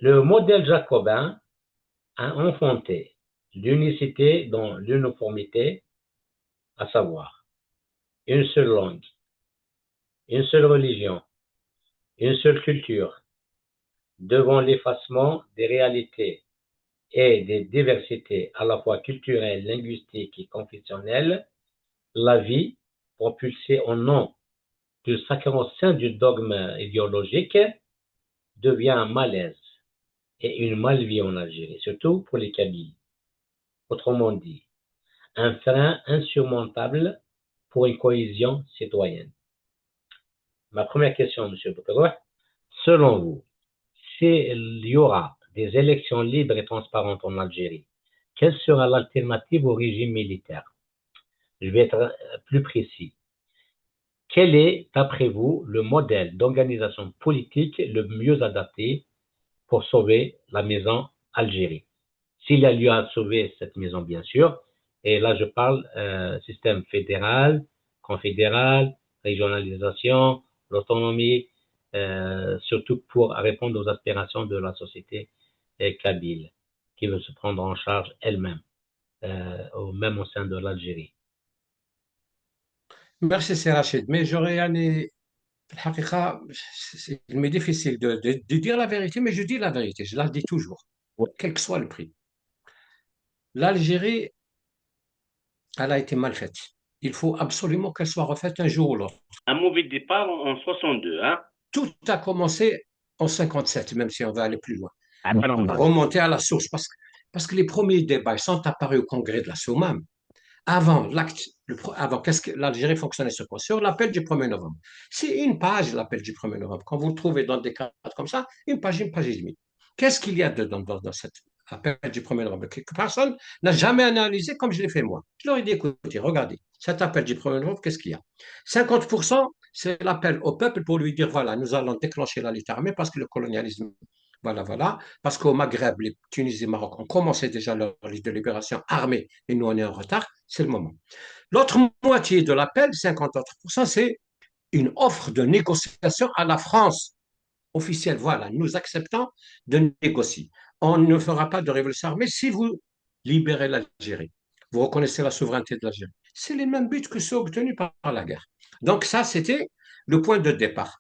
Le modèle jacobin a enfanté l'unicité dans l'uniformité, à savoir une seule langue, une seule religion, une seule culture, devant l'effacement des réalités et des diversités à la fois culturelles, linguistiques et confessionnelles, la vie, propulsée au nom du sacro-saint du dogme idéologique, devient un malaise et une malvie en Algérie, surtout pour les Kabyles. Autrement dit, un frein insurmontable pour une cohésion citoyenne. Ma première question, M. Boukadouh, selon vous, s'il y aura des élections libres et transparentes en Algérie, quelle sera l'alternative au régime militaire? Je vais être plus précis. Quel est, d'après vous, le modèle d'organisation politique le mieux adapté pour sauver la maison Algérie? S'il y a lieu à sauver cette maison, bien sûr, et là je parle système fédéral, confédéral, régionalisation, l'autonomie, surtout pour répondre aux aspirations de la société kabyle, qui veut se prendre en charge elle-même, même au sein de l'Algérie. Merci, c'est Rachid. Mais j'aurais aimé, الحقيقة, il m'est difficile de dire la vérité, mais je dis la vérité, je la dis toujours, quel que soit le prix. L'Algérie, elle a été mal faite. Il faut absolument qu'elle soit refaite un jour ou l'autre. Un mauvais départ en 62, hein? Tout a commencé en 57, même si on va aller plus loin. Ah ben On va non. remonter à la source, parce que les premiers débats sont apparus au congrès de la SOMAM. Avant l'acte, avant, qu'est-ce que l'Algérie fonctionnait sur quoi? Sur l'appel du 1er novembre. C'est une page, l'appel du 1er novembre. Quand vous le trouvez dans des cadres comme ça, une page et demie. Qu'est-ce qu'il y a dedans dans cet appel du 1er novembre que personne n'a jamais analysé comme je l'ai fait moi? Je leur ai dit, écoutez, regardez, cet appel du 1er novembre, qu'est-ce qu'il y a? 50%, c'est l'appel au peuple pour lui dire, voilà, nous allons déclencher la lutte armée parce que le colonialisme voilà, voilà. Parce qu'au Maghreb, les Tunisie et Maroc ont commencé déjà leur lutte de libération armée et nous, on est en retard. C'est le moment. L'autre moitié de l'appel, 54%, c'est une offre de négociation à la France officielle. Voilà, nous acceptons de négocier. On ne fera pas de révolution armée si vous libérez l'Algérie. Vous reconnaissez la souveraineté de l'Algérie. C'est les mêmes buts que ceux obtenus par la guerre. Donc ça, c'était le point de départ.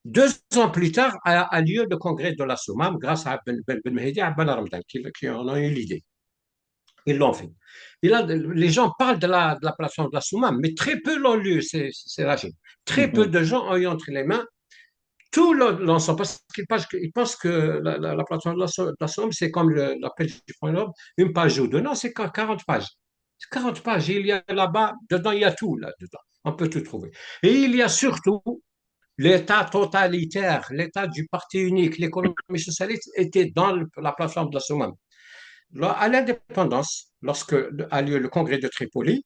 2 ans plus tard a lieu le congrès de la Soumam grâce à Ben Mehdi et à Ben Ramdan qui en ont eu l'idée. Ils l'ont fait. Et là, les gens parlent de la plateforme de la Soumam, mais très peu l'ont lu, c'est Rachid. Très peu de gens ont eu entre les mains tout l'ensemble parce qu'ils pensent que la plateforme de la Soumam, c'est comme l'appel du point Nord, une page ou deux. Non, c'est 40 pages. C'est 40 pages. Et il y a là-bas, dedans, il y a tout là-dedans. On peut tout trouver. Et il y a surtout l'État totalitaire, l'État du parti unique, l'économie socialiste était dans la plateforme de la Soumam. À l'indépendance, lorsque a lieu le congrès de Tripoli,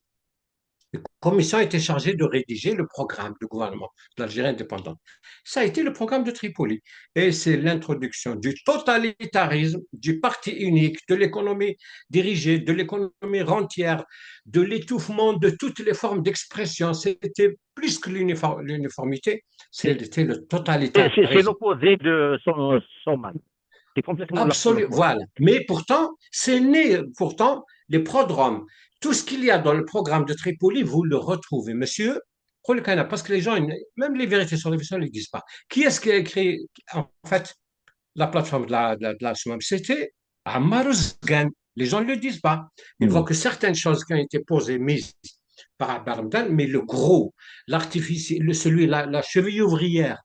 la commission a été chargée de rédiger le programme du gouvernement de l'Algérie indépendante. Ça a été le programme de Tripoli. Et c'est l'introduction du totalitarisme, du parti unique, de l'économie dirigée, de l'économie rentière, de l'étouffement de toutes les formes d'expression. C'était plus que l'uniformité, c'était le C'est totalitarisme. l'opposé de son mal. C'est complètement Absolument, l'opposé. voilà. Mais pourtant, c'est né, pourtant, les prodromes. Tout ce qu'il y a dans le programme de Tripoli, vous le retrouvez, monsieur. Parce que les gens, même les vérités sur les vaisseaux, ils ne disent pas. Qui est-ce qui a écrit, en fait, la plateforme de la Soumam? C'était Ammar Ouzgan. Les gens ne le disent pas. Ils voient Mm. que certaines choses qui ont été posées, mises par Barmdan, mais le gros, l'artifice, la cheville ouvrière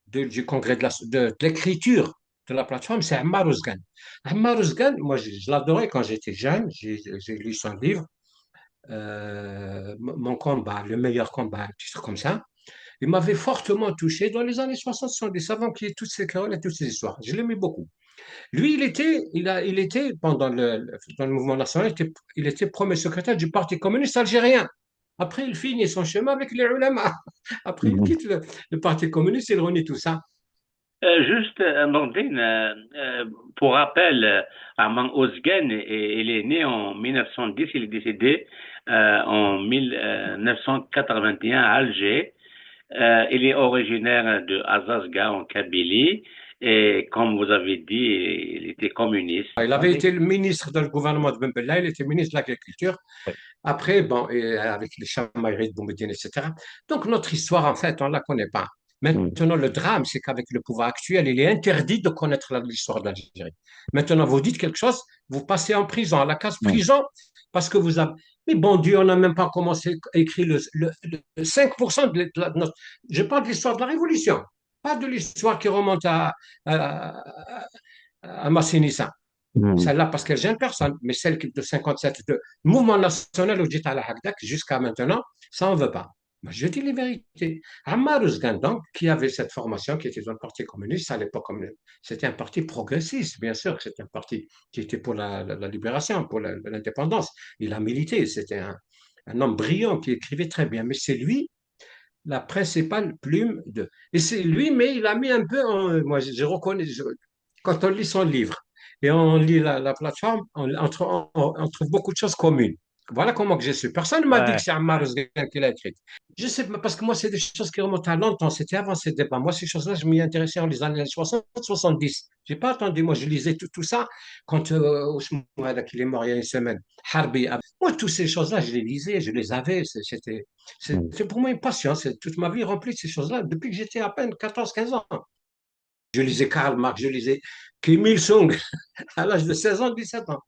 du congrès de l'écriture de la plateforme, c'est Ammar Ouzgan. Ammar Ouzgan, moi, je l'adorais quand j'étais jeune. J'ai lu son livre, Mon combat, le meilleur combat, un titre comme ça. Il m'avait fortement touché dans les années 60-70, avant qu'il y ait toutes ces querelles et toutes ces histoires. Je l'aimais beaucoup. Lui, il était dans le mouvement national, il était premier secrétaire du Parti communiste algérien. Après, il finit son chemin avec les ulama. Après, il Mhm. quitte le Parti communiste, il renie tout ça. Juste, Amandine, pour rappel, Armand Ozgen, il est né en 1910, il est décédé en 1981 à Alger. Il est originaire de Azazga en Kabylie Et comme vous avez dit, il était communiste, c'est Il ça? avait été le ministre du gouvernement de Ben Bella, il était ministre de l'Agriculture. Oui. Après, bon, et avec les chamailleries de Boumediene, etc. Donc, notre histoire, en fait, on ne la connaît pas. Mm. Maintenant, le drame, c'est qu'avec le pouvoir actuel, il est interdit de connaître l'histoire de l'Algérie. Maintenant, vous dites quelque chose, vous passez en prison, à la case Mm. prison, parce que vous avez. Mais bon Dieu, on n'a même pas commencé à écrire le 5% de notre. Je parle de l'histoire de la Révolution, pas de l'histoire qui remonte à, à Massinissa. Mm. Celle-là, parce qu'elle gêne personne, mais celle de 57, de mouvement national au à la Hagdak, jusqu'à maintenant, ça, on ne veut pas. Moi, je dis les vérités. Ammar Ouzgan, donc, qui avait cette formation, qui était dans le Parti communiste à l'époque, c'était un parti progressiste, bien sûr, c'était un parti qui était pour la libération, pour l'indépendance. Il a milité, c'était un homme brillant qui écrivait très bien, mais c'est lui la principale plume de. Et c'est lui, mais il a mis un peu, moi je reconnais, quand on lit son livre et on lit la plateforme, on trouve beaucoup de choses communes. Voilà comment que j'ai su. Personne ne m'a dit que Ouais, c'est Ammar Ouzgan qui l'a écrit. Je sais pas, parce que moi, c'est des choses qui remontent à longtemps. C'était avant ces débats. Moi, ces choses-là, je m'y intéressais en les années 60, 70. J'ai pas attendu. Moi, je lisais tout ça quand Ousmane, qu'il est mort il y a une semaine. Harbi. Moi, toutes ces choses-là, je les lisais, je les avais. mm. C'était pour moi une passion. C'est toute ma vie remplie de ces choses-là depuis que j'étais à peine 14, 15 ans. Je lisais Karl Marx, je lisais Kim Il-sung à l'âge de 16 ans, 17 ans.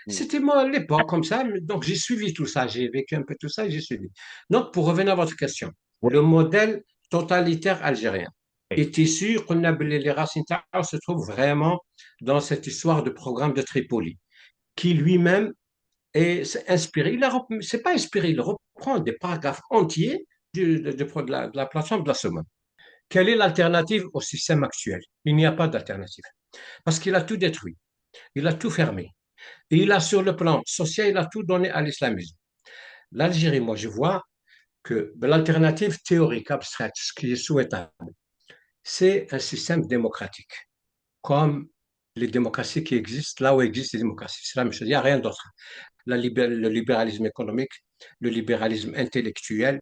Mm. C'était moi à l'époque comme ça, donc j'ai suivi tout ça, j'ai vécu un peu tout ça et j'ai suivi. Donc, pour revenir à votre question, Ouais, le modèle totalitaire algérien oui. est issu, qu'on appelle les racines se trouve vraiment dans cette histoire de programme de Tripoli, qui lui-même est inspiré, c'est pas inspiré, il reprend des paragraphes entiers de la plateforme de la Somme. Quelle est l'alternative au système actuel? Il n'y a pas d'alternative. Parce qu'il a tout détruit, il a tout fermé. Et il a, sur le plan social, il a tout donné à l'islamisme. L'Algérie, moi, je vois que l'alternative théorique abstraite, ce qui est souhaitable, c'est un système démocratique, comme les démocraties qui existent là où existent les démocraties. C'est la même chose, il n'y a rien d'autre. Le libéralisme économique, le libéralisme intellectuel,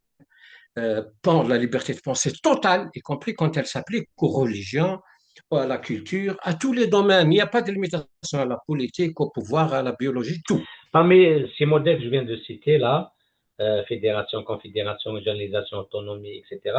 la liberté de pensée totale, y compris quand elle s'applique aux religions, à la culture, à tous les domaines. Il n'y a pas de limitation à la politique, au pouvoir, à la biologie, tout. Parmi ces modèles que je viens de citer là, fédération, confédération, régionalisation, autonomie, etc.,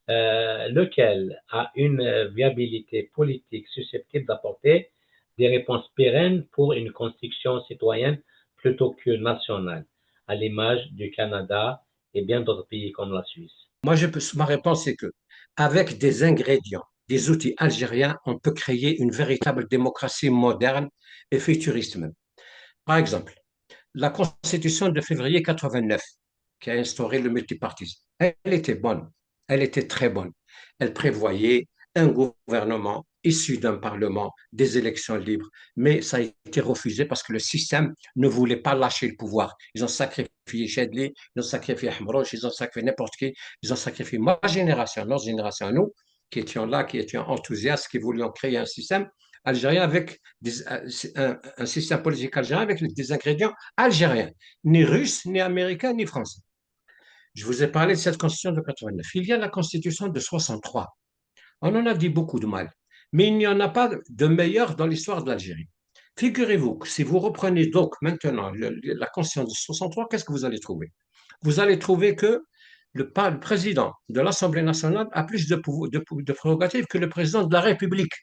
lequel a une viabilité politique susceptible d'apporter des réponses pérennes pour une construction citoyenne plutôt que nationale, à l'image du Canada et bien d'autres pays comme la Suisse. Ma réponse est que, avec des ingrédients, des outils algériens, on peut créer une véritable démocratie moderne et futuriste même. Par exemple, la Constitution de février 89, qui a instauré le multipartisme, elle était bonne, elle était très bonne. Elle prévoyait un gouvernement issu d'un parlement, des élections libres, mais ça a été refusé parce que le système ne voulait pas lâcher le pouvoir. Ils ont sacrifié Chedli, ils ont sacrifié Hamrouche, ils ont sacrifié n'importe qui, ils ont sacrifié ma génération, notre génération, nous, qui étions là, qui étions enthousiastes, qui voulions créer un système algérien avec un système politique algérien avec des ingrédients algériens, ni russes, ni américains, ni français. Je vous ai parlé de cette constitution de 89. Il y a la constitution de 63. On en a dit beaucoup de mal, mais il n'y en a pas de meilleur dans l'histoire de l'Algérie. Figurez-vous que si vous reprenez donc maintenant la constitution de 63, qu'est-ce que vous allez trouver? Vous allez trouver que le président de l'Assemblée nationale a plus de prérogatives que le président de la République.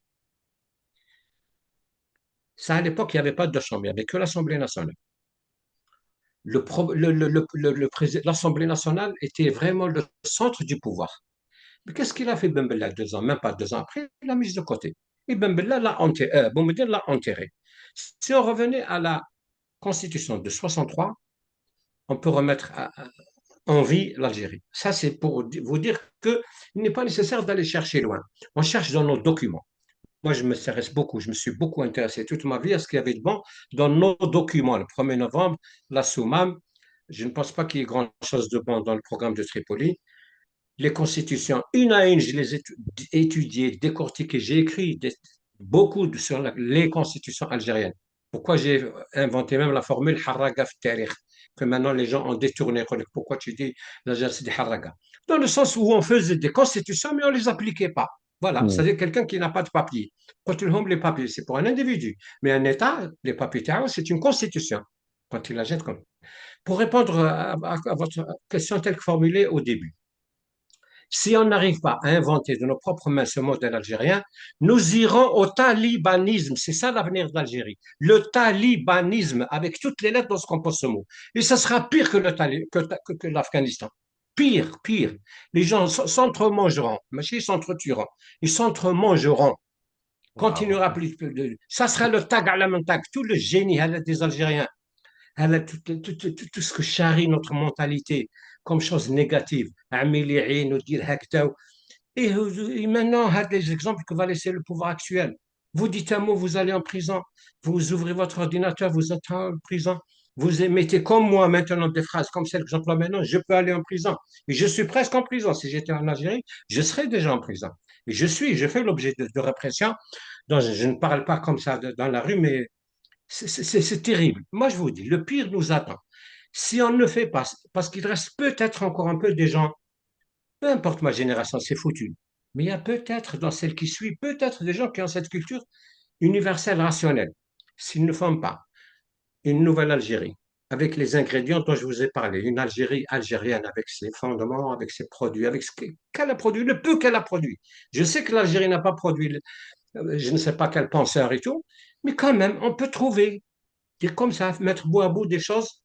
Ça, à l'époque, il n'y avait pas de deux chambres, il n'y avait que l'Assemblée nationale. L'Assemblée nationale était vraiment le centre du pouvoir. Mais qu'est-ce qu'il a fait Ben Bella 2 ans, même pas 2 ans après, il l'a mise de côté. Et Ben Bella l'a enterré, Boumediene l'a enterré. Si on revenait à la constitution de 63, on peut remettre en vie l'Algérie. Ça, c'est pour vous dire qu'il n'est pas nécessaire d'aller chercher loin. On cherche dans nos documents. Moi, je m'intéresse beaucoup, je me suis beaucoup intéressé toute ma vie à ce qu'il y avait de bon dans nos documents. Le 1er novembre, la Soumam, je ne pense pas qu'il y ait grand-chose de bon dans le programme de Tripoli. Les constitutions, une à une, je les ai étudiées, décortiquées. J'ai écrit beaucoup sur les constitutions algériennes. Pourquoi j'ai inventé même la formule Harraga Tarikh, que maintenant les gens ont détourné. Pourquoi tu dis l'Algérie c'est des Harraga? Dans le sens où on faisait des constitutions, mais on ne les appliquait pas. Voilà, Mhm. c'est-à-dire quelqu'un qui n'a pas de papier. Quand ils ont les papiers, c'est pour un individu. Mais un État, les papiers, c'est une constitution. Quand il la jette comme. Pour répondre à votre question telle que formulée au début, si on n'arrive pas à inventer de nos propres mains ce modèle algérien, nous irons au talibanisme. C'est ça l'avenir de l'Algérie. Le talibanisme, avec toutes les lettres dont se compose ce mot. Et ça sera pire que l'Afghanistan. Pire, pire. Les gens s'entremangeront. Ils s'entretueront. Ils s'entremangeront. Wow. Continuera plus. Ça sera le tag à la main tag. Tout le génie des Algériens, tout ce que charrie notre mentalité comme chose négative. Et maintenant, les exemples que va laisser le pouvoir actuel. Vous dites un mot, vous allez en prison. Vous ouvrez votre ordinateur, vous êtes en prison. Vous mettez comme moi maintenant des phrases comme celles que j'emploie maintenant, je peux aller en prison. Et je suis presque en prison. Si j'étais en Algérie, je serais déjà en prison. Et je fais l'objet de répression. Donc, je ne parle pas comme ça dans la rue, mais c'est terrible. Moi, je vous dis, le pire nous attend. Si on ne le fait pas, parce qu'il reste peut-être encore un peu des gens, peu importe ma génération, c'est foutu. Mais il y a peut-être dans celle qui suit, peut-être des gens qui ont cette culture universelle, rationnelle. S'ils ne font pas une nouvelle Algérie, avec les ingrédients dont je vous ai parlé, une Algérie algérienne avec ses fondements, avec ses produits, avec ce qu'elle a produit, le peu qu'elle a produit. Je sais que l'Algérie n'a pas produit, je ne sais pas quel penseur et tout, mais quand même, on peut trouver, dire comme ça, mettre bout à bout des choses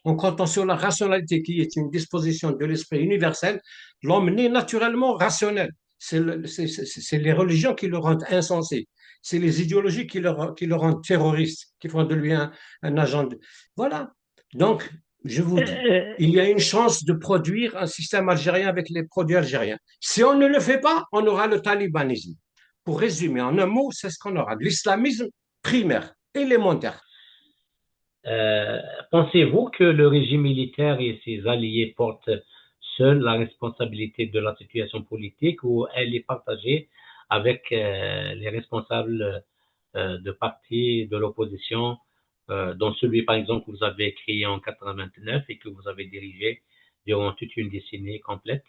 en comptant sur la rationalité qui est une disposition de l'esprit universel, l'homme naît naturellement rationnel. C'est les religions qui le rendent insensé. C'est les idéologies qui le rendent terroriste, qui font de lui un agent. Voilà. Donc, je vous dis, Euh, il y a une chance de produire un système algérien avec les produits algériens. Si on ne le fait pas, on aura le talibanisme. Pour résumer en un mot, c'est ce qu'on aura. L'islamisme primaire, élémentaire. euh, Pensez-vous que le régime militaire et ses alliés portent seuls la responsabilité de la situation politique ou elle est partagée avec les responsables de partis de l'opposition, dont celui par exemple que vous avez créé en 89 et que vous avez dirigé durant toute une décennie complète?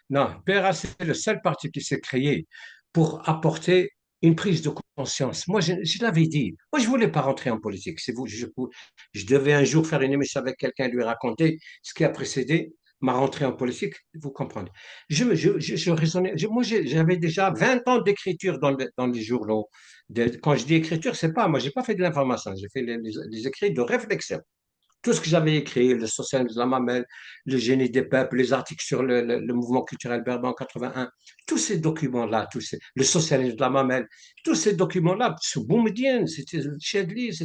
Non, PRA, c'est le seul parti qui s'est créé pour apporter une prise de conscience. Moi, je l'avais dit. Moi, je voulais pas rentrer en politique. C'est vous, je devais un jour faire une émission avec quelqu'un et lui raconter ce qui a précédé ma rentrée en politique. Vous comprenez. Je raisonnais. Moi, j'avais déjà 20 ans d'écriture dans les journaux. Quand je dis écriture, c'est pas, moi, j'ai pas fait de l'information. J'ai fait les écrits de réflexion. Tout ce que j'avais écrit, le socialisme de la mamelle, le génie des peuples, les articles sur le mouvement culturel berbère en 81, tous ces documents-là, le socialisme de la mamelle, tous ces documents-là, sous Boumedienne, c'était Chedli,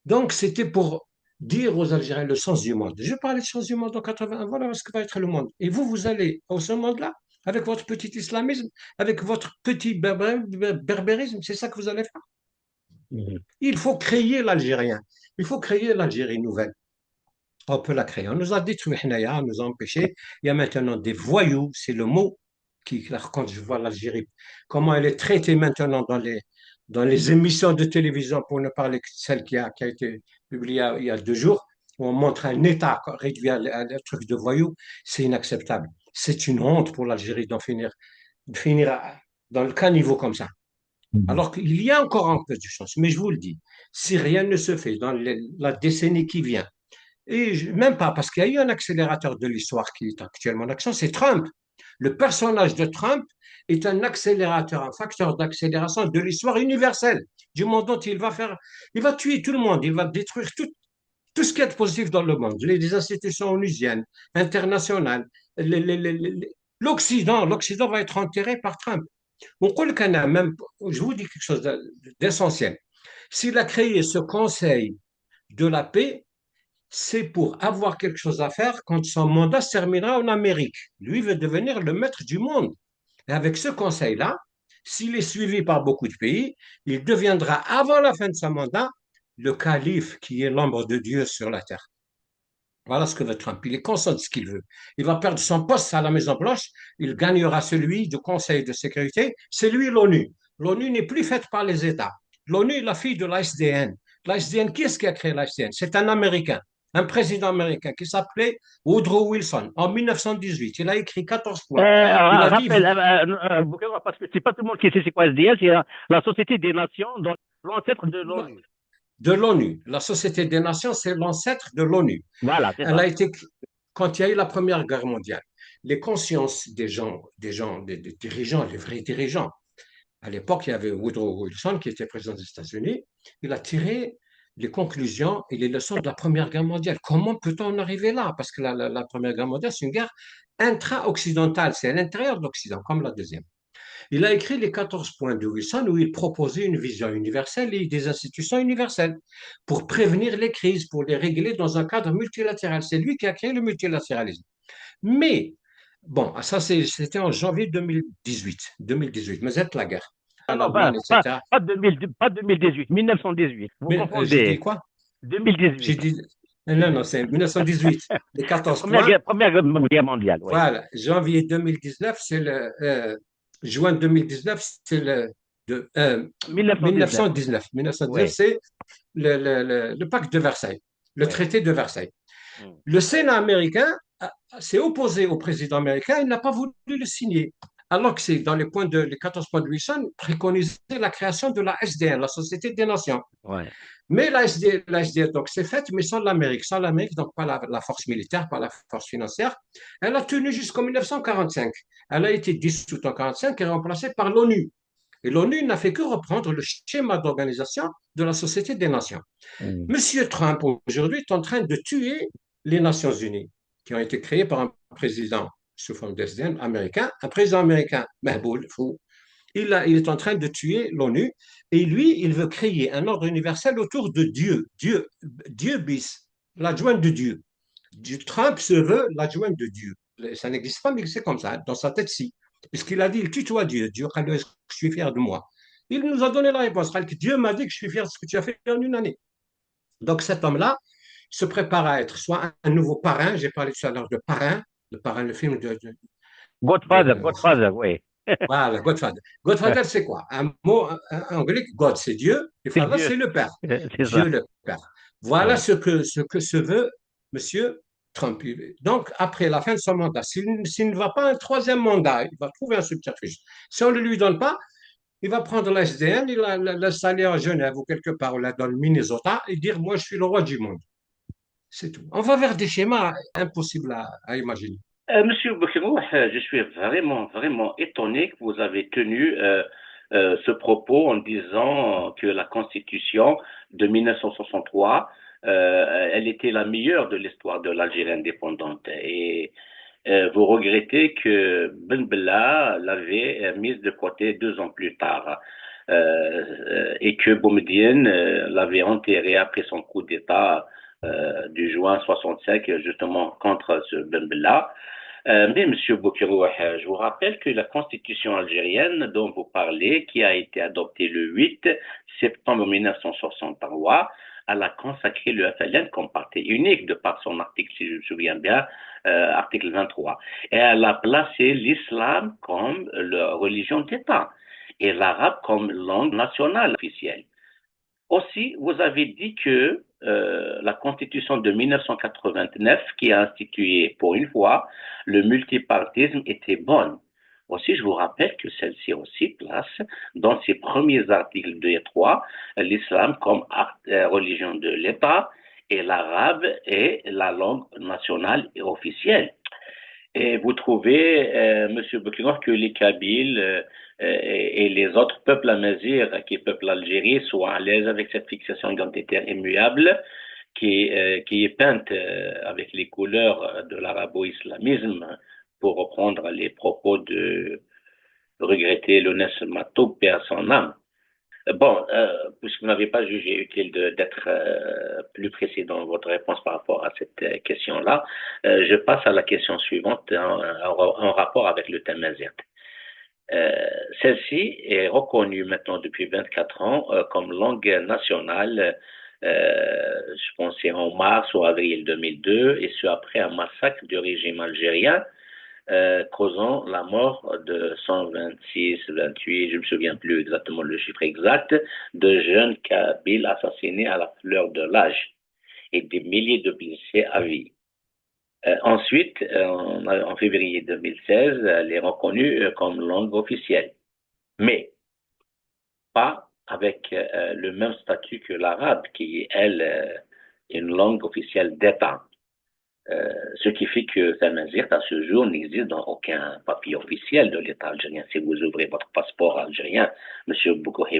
donc c'était pour dire aux Algériens le sens du monde. Je parlais de sens du monde en 81, voilà ce que va être le monde. Et vous allez au ce monde-là, avec votre petit islamisme, avec votre petit berbérisme, c'est ça que vous allez faire. Mhm. Il faut créer l'Algérien. Il faut créer l'Algérie nouvelle. On peut la créer. On nous a détruit, on nous a empêchés. Il y a maintenant des voyous, c'est le mot qui, quand je vois l'Algérie, comment elle est traitée maintenant dans les émissions de télévision, pour ne parler que de celle qui a été publiée il y a 2 jours, où on montre un État réduit à un truc de voyous, c'est inacceptable. C'est une honte pour l'Algérie de finir dans le caniveau comme ça. Mhm. Alors qu'il y a encore un peu de chance, mais je vous le dis, si rien ne se fait dans la décennie qui vient, et même pas, parce qu'il y a eu un accélérateur de l'histoire qui est actuellement en action, c'est Trump. Le personnage de Trump est un accélérateur, un facteur d'accélération de l'histoire universelle, du monde dont il va tuer tout le monde, il va détruire tout ce qui est de positif dans le monde, les institutions onusiennes, internationales, l'Occident va être enterré par Trump. Même, je vous dis quelque chose d'essentiel. S'il a créé ce conseil de la paix, c'est pour avoir quelque chose à faire quand son mandat se terminera en Amérique. Lui veut devenir le maître du monde. Et avec ce conseil-là, s'il est suivi par beaucoup de pays, il deviendra, avant la fin de son mandat, le calife qui est l'ombre de Dieu sur la terre. Voilà ce que veut Trump. Il est conscient de ce qu'il veut. Il va perdre son poste à la Maison-Blanche. Il gagnera celui du Conseil de sécurité. C'est lui l'ONU. L'ONU n'est plus faite par les États. L'ONU est la fille de l'ASDN. L'ASDN, qui est-ce qui a créé l'ASDN? C'est un Américain. un président américain qui s'appelait Woodrow Wilson en 1918. Il a écrit 14 points. Il a dit, Rappel, parce que c'est pas tout le monde qui sait c'est quoi SDN, c'est la Société des Nations, donc l'ancêtre de l'ONU. de l'ONU. La Société des Nations, c'est l'ancêtre de l'ONU. Voilà, c'est Elle ça. a été, quand il y a eu la Première Guerre mondiale, les consciences des dirigeants, les vrais dirigeants. À l'époque, il y avait Woodrow Wilson qui était président des États-Unis. Il a tiré les conclusions et les leçons de la Première Guerre mondiale. Comment peut-on en arriver là? Parce que la Première Guerre mondiale, c'est une guerre intra-occidentale, c'est à l'intérieur de l'Occident, comme la deuxième. Il a écrit les 14 points de Wilson où il proposait une vision universelle et des institutions universelles pour prévenir les crises, pour les régler dans un cadre multilatéral. C'est lui qui a créé le multilatéralisme. Mais, bon, ça c'était en janvier 2018, mais c'est la guerre. Non, non, L'Allemagne, etc. pas 2000, pas 2018, 1918. Vous Mais j'ai dit confondez. quoi? J'ai 2018. dit, non, non, c'est 1918. Les La 14 points, Première Guerre mondiale, oui. voilà. Janvier 2019, c'est juin 2019, c'est 1919. 1919. 1919, Oui. c'est le pacte de Versailles, le Oui. traité de Versailles. Mm. Le Sénat américain s'est opposé au président américain, il n'a pas voulu le signer. Alors que c'est dans les 14 points de Wilson, préconisait la création de la SDN, la Société des Nations. Ouais. Mais la SDN donc, c'est fait, mais sans l'Amérique. Sans l'Amérique, donc pas la force militaire, pas la force financière. Elle a tenu jusqu'en 1945. Elle a été dissoute en 1945 et remplacée par l'ONU. Et l'ONU n'a fait que reprendre le schéma d'organisation de la Société des Nations. Mm. Monsieur Trump, aujourd'hui, est en train de tuer les Nations Unies, qui ont été créées par un président sous forme d'SDN américain, un président américain, Mahboul, fou. Il est en train de tuer l'ONU et lui, il veut créer un ordre universel autour de Dieu, Dieu bis, l'adjoint de Dieu. Trump se veut l'adjoint de Dieu. Ça n'existe pas, mais c'est comme ça, dans sa tête, si. Puisqu'il a dit, il tutoie Dieu. Dieu, je suis fier de moi. Il nous a donné la réponse. Dieu m'a dit que je suis fier de ce que tu as fait en une année. Donc cet homme-là se prépare à être soit un nouveau parrain, j'ai parlé tout à l'heure de parrain, le film de Godfather, oui. voilà, Godfather. Godfather, c'est quoi? Un mot en grec, God, c'est Dieu, et C'est Father, Dieu. c'est le Père. C'est Dieu ça. le Père. Voilà Ouais. ce que se veut Monsieur Trump. Donc, après la fin de son mandat, s'il ne va pas un troisième mandat, il va trouver un subterfuge. Si on ne lui donne pas, il va prendre la SDN, il va l'installer en Genève ou quelque part là, dans le Minnesota et dire, moi, je suis le roi du monde. C'est tout. On va vers des schémas impossibles à imaginer. Monsieur Bokemo, je suis vraiment, vraiment étonné que vous avez tenu ce propos en disant que la Constitution de 1963, elle était la meilleure de l'histoire de l'Algérie indépendante. Et vous regrettez que Ben Bella l'avait mise de côté 2 ans plus tard. Et que Boumedienne l'avait enterré après son coup d'État du juin 65, justement contre ce Ben Bella. Mais M. Boukirou, je vous rappelle que la constitution algérienne dont vous parlez, qui a été adoptée le 8 septembre 1963, elle a consacré le FLN comme parti unique de par son article, si je me souviens bien, article 23. Et elle a placé l'islam comme la religion d'État et l'arabe comme langue nationale officielle. Aussi, vous avez dit que la Constitution de 1989, qui a institué pour une fois le multipartisme, était bonne. Aussi, je vous rappelle que celle-ci aussi place dans ses premiers articles 2 et 3 l'islam comme religion de l'État et l'arabe est la langue nationale et officielle. Et vous trouvez, Monsieur Boukinov, que les Kabyles et les autres peuples amazirs qui peuplent l'Algérie soient à l'aise avec cette fixation identitaire immuable qui est peinte avec les couleurs de l'arabo-islamisme, pour reprendre les propos de regretter Lounès Matoub, paix à son âme. Bon, puisque vous n'avez pas jugé utile d'être plus précis dans votre réponse par rapport à cette question-là, je passe à la question suivante en rapport avec le thème azert. Celle-ci est reconnue maintenant depuis 24 ans comme langue nationale, je pense c'est en mars ou avril 2002, et ce après un massacre du régime algérien causant la mort de 126, 28, je ne me souviens plus exactement le chiffre exact, de jeunes Kabyles assassinés à la fleur de l'âge. et des milliers de blessés à vie. Ensuite, en février 2016, elle est reconnue comme langue officielle, mais pas avec le même statut que l'arabe, qui est, elle, une langue officielle d'État. Ce qui fait que Tamazight, à ce jour, n'existe dans aucun papier officiel de l'État algérien. Si vous ouvrez votre passeport algérien, Monsieur Boukouhi,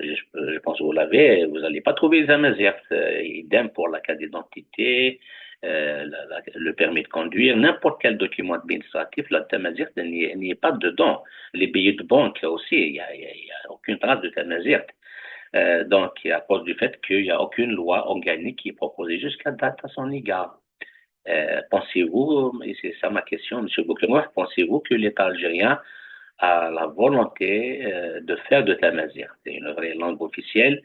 je pense que vous l'avez, vous n'allez pas trouver Tamazight. Idem pour la carte d'identité, le permis de conduire, n'importe quel document administratif, la Tamazight n'y est pas dedans. Les billets de banque aussi, il n'y a aucune trace de Tamazight. Donc, à cause du fait qu'il n'y a aucune loi organique qui est proposée jusqu'à date à son égard. Pensez-vous, et c'est ça ma question, M. Boukouhi, pensez-vous que l'État algérien a la volonté de faire de Tamazight une vraie langue officielle,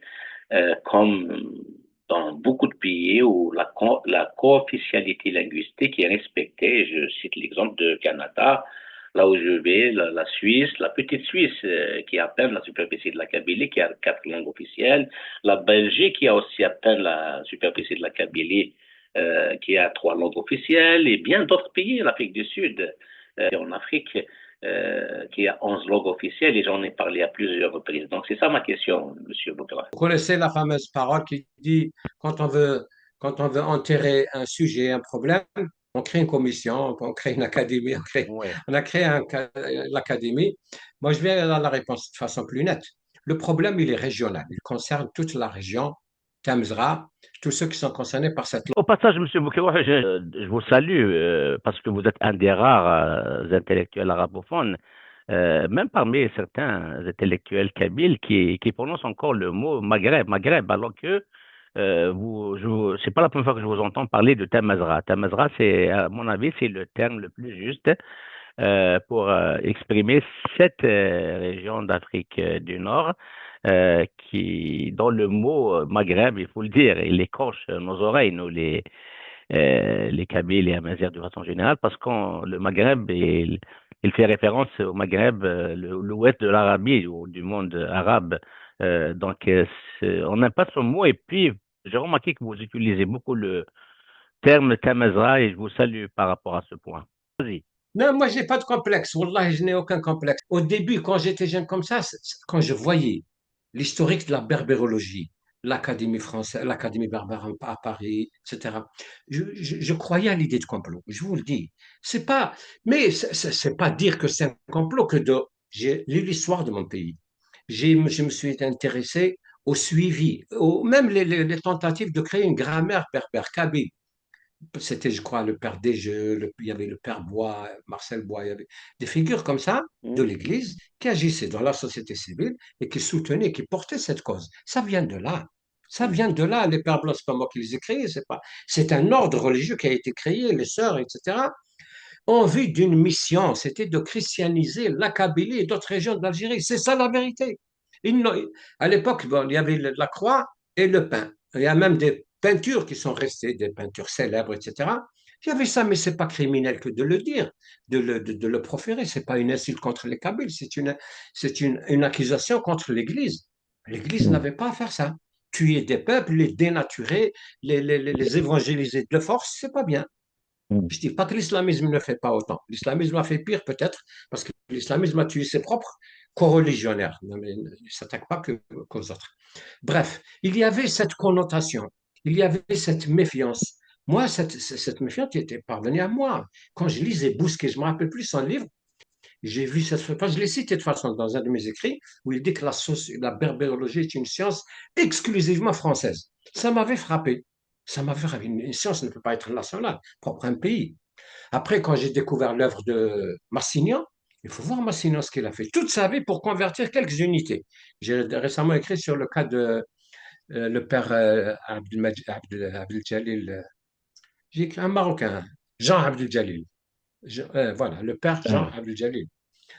comme dans beaucoup de pays où la co-officialité linguistique est respectée? Je cite l'exemple de Canada, là où je vais, la Suisse, la petite Suisse, qui a à peine la superficie de la Kabylie, qui a 4 langues officielles, la Belgique, qui a aussi à peine la superficie de la Kabylie, qui a 3 langues officielles, et bien d'autres pays, l'Afrique du Sud, en Afrique, qui a 11 langues officielles, et j'en ai parlé à plusieurs reprises. Donc, c'est ça ma question, M. Boukouhi. Vous connaissez la fameuse parole qui dit quand on veut enterrer un sujet, un problème, on crée une commission, on crée une académie, Oui. on a créé l'académie. Moi, je vais à la réponse de façon plus nette. Le problème, il est régional. Il concerne toute la région, Tamzra, tous ceux qui sont concernés par cette loi. Au passage, M. Boukouhi, je vous salue parce que vous êtes un des rares intellectuels arabophones, même parmi certains intellectuels kabyles qui prononcent encore le mot Maghreb, alors que c'est pas la première fois que je vous entends parler de Tamazra. Tamazra, c'est, à mon avis, c'est le terme le plus juste pour exprimer cette région d'Afrique du Nord dont le mot Maghreb, il faut le dire, il écorche nos oreilles, nous, les Kabyles et Amazirs de façon générale, parce que le Maghreb, il fait référence au Maghreb, l'ouest de l'Arabie ou du monde arabe. Donc, on n'aime pas ce mot. Et puis, j'ai remarqué que vous utilisez beaucoup le terme Tamazra et je vous salue par rapport à ce point. Vas-y. Non, moi, je n'ai pas de complexe. Wallah, je n'ai aucun complexe. Au début, quand j'étais jeune comme ça, quand je voyais l'historique de la berbérologie, l'Académie française, l'Académie berbère à Paris, etc., je croyais à l'idée de complot. Je vous le dis. C'est pas, mais c'est pas dire que c'est un complot j'ai lu l'histoire de mon pays. Je me suis intéressé au suivi, même les tentatives de créer une grammaire berbère kabyle. C'était, je crois, le père Desjeux, il y avait le père Bois, Marcel Bois, il y avait des figures comme ça de l'Église qui agissaient dans la société civile et qui soutenaient, qui portaient cette cause. Ça vient de là. Ça vient de là. Les pères blancs, c'est pas moi qui les ai créés, c'est un ordre religieux qui a été créé, les sœurs, etc., en vue d'une mission. C'était de christianiser la Kabylie et d'autres régions d'Algérie. C'est ça la vérité. À l'époque, bon, il y avait la croix et le pain. Il y a même des peintures qui sont restées, des peintures célèbres, etc. Il y avait ça, mais c'est pas criminel que de le dire, de le proférer. C'est pas une insulte contre les Kabyles, c'est une accusation contre l'Église. L'Église n'avait pas à faire ça. Tuer des peuples, les dénaturer, les évangéliser de force, c'est pas bien. Je dis pas que l'islamisme ne fait pas autant. L'islamisme a fait pire peut-être, parce que l'islamisme a tué ses propres co-religionnaires. Mais il ne s'attaque pas qu'aux autres. Bref, il y avait cette connotation, il y avait cette méfiance. Moi, cette méfiance était parvenue à moi. Quand je lisais Bousquet, je ne me rappelle plus son livre, j'ai vu cette phrase, je l'ai cité de toute façon dans un de mes écrits, où il dit que la berbérologie est une science exclusivement française. Ça m'avait frappé. Ça m'avait frappé. Une science ne peut pas être nationale, propre à un pays. Après, quand j'ai découvert l'œuvre de Massignon, il faut voir Massignon ce qu'il a fait toute sa vie pour convertir quelques unités. J'ai récemment écrit sur le cas de le père Abdel Jalil, j'ai écrit un Marocain, Jean Abdel Jalil. Voilà, le père Jean Abdel Jalil.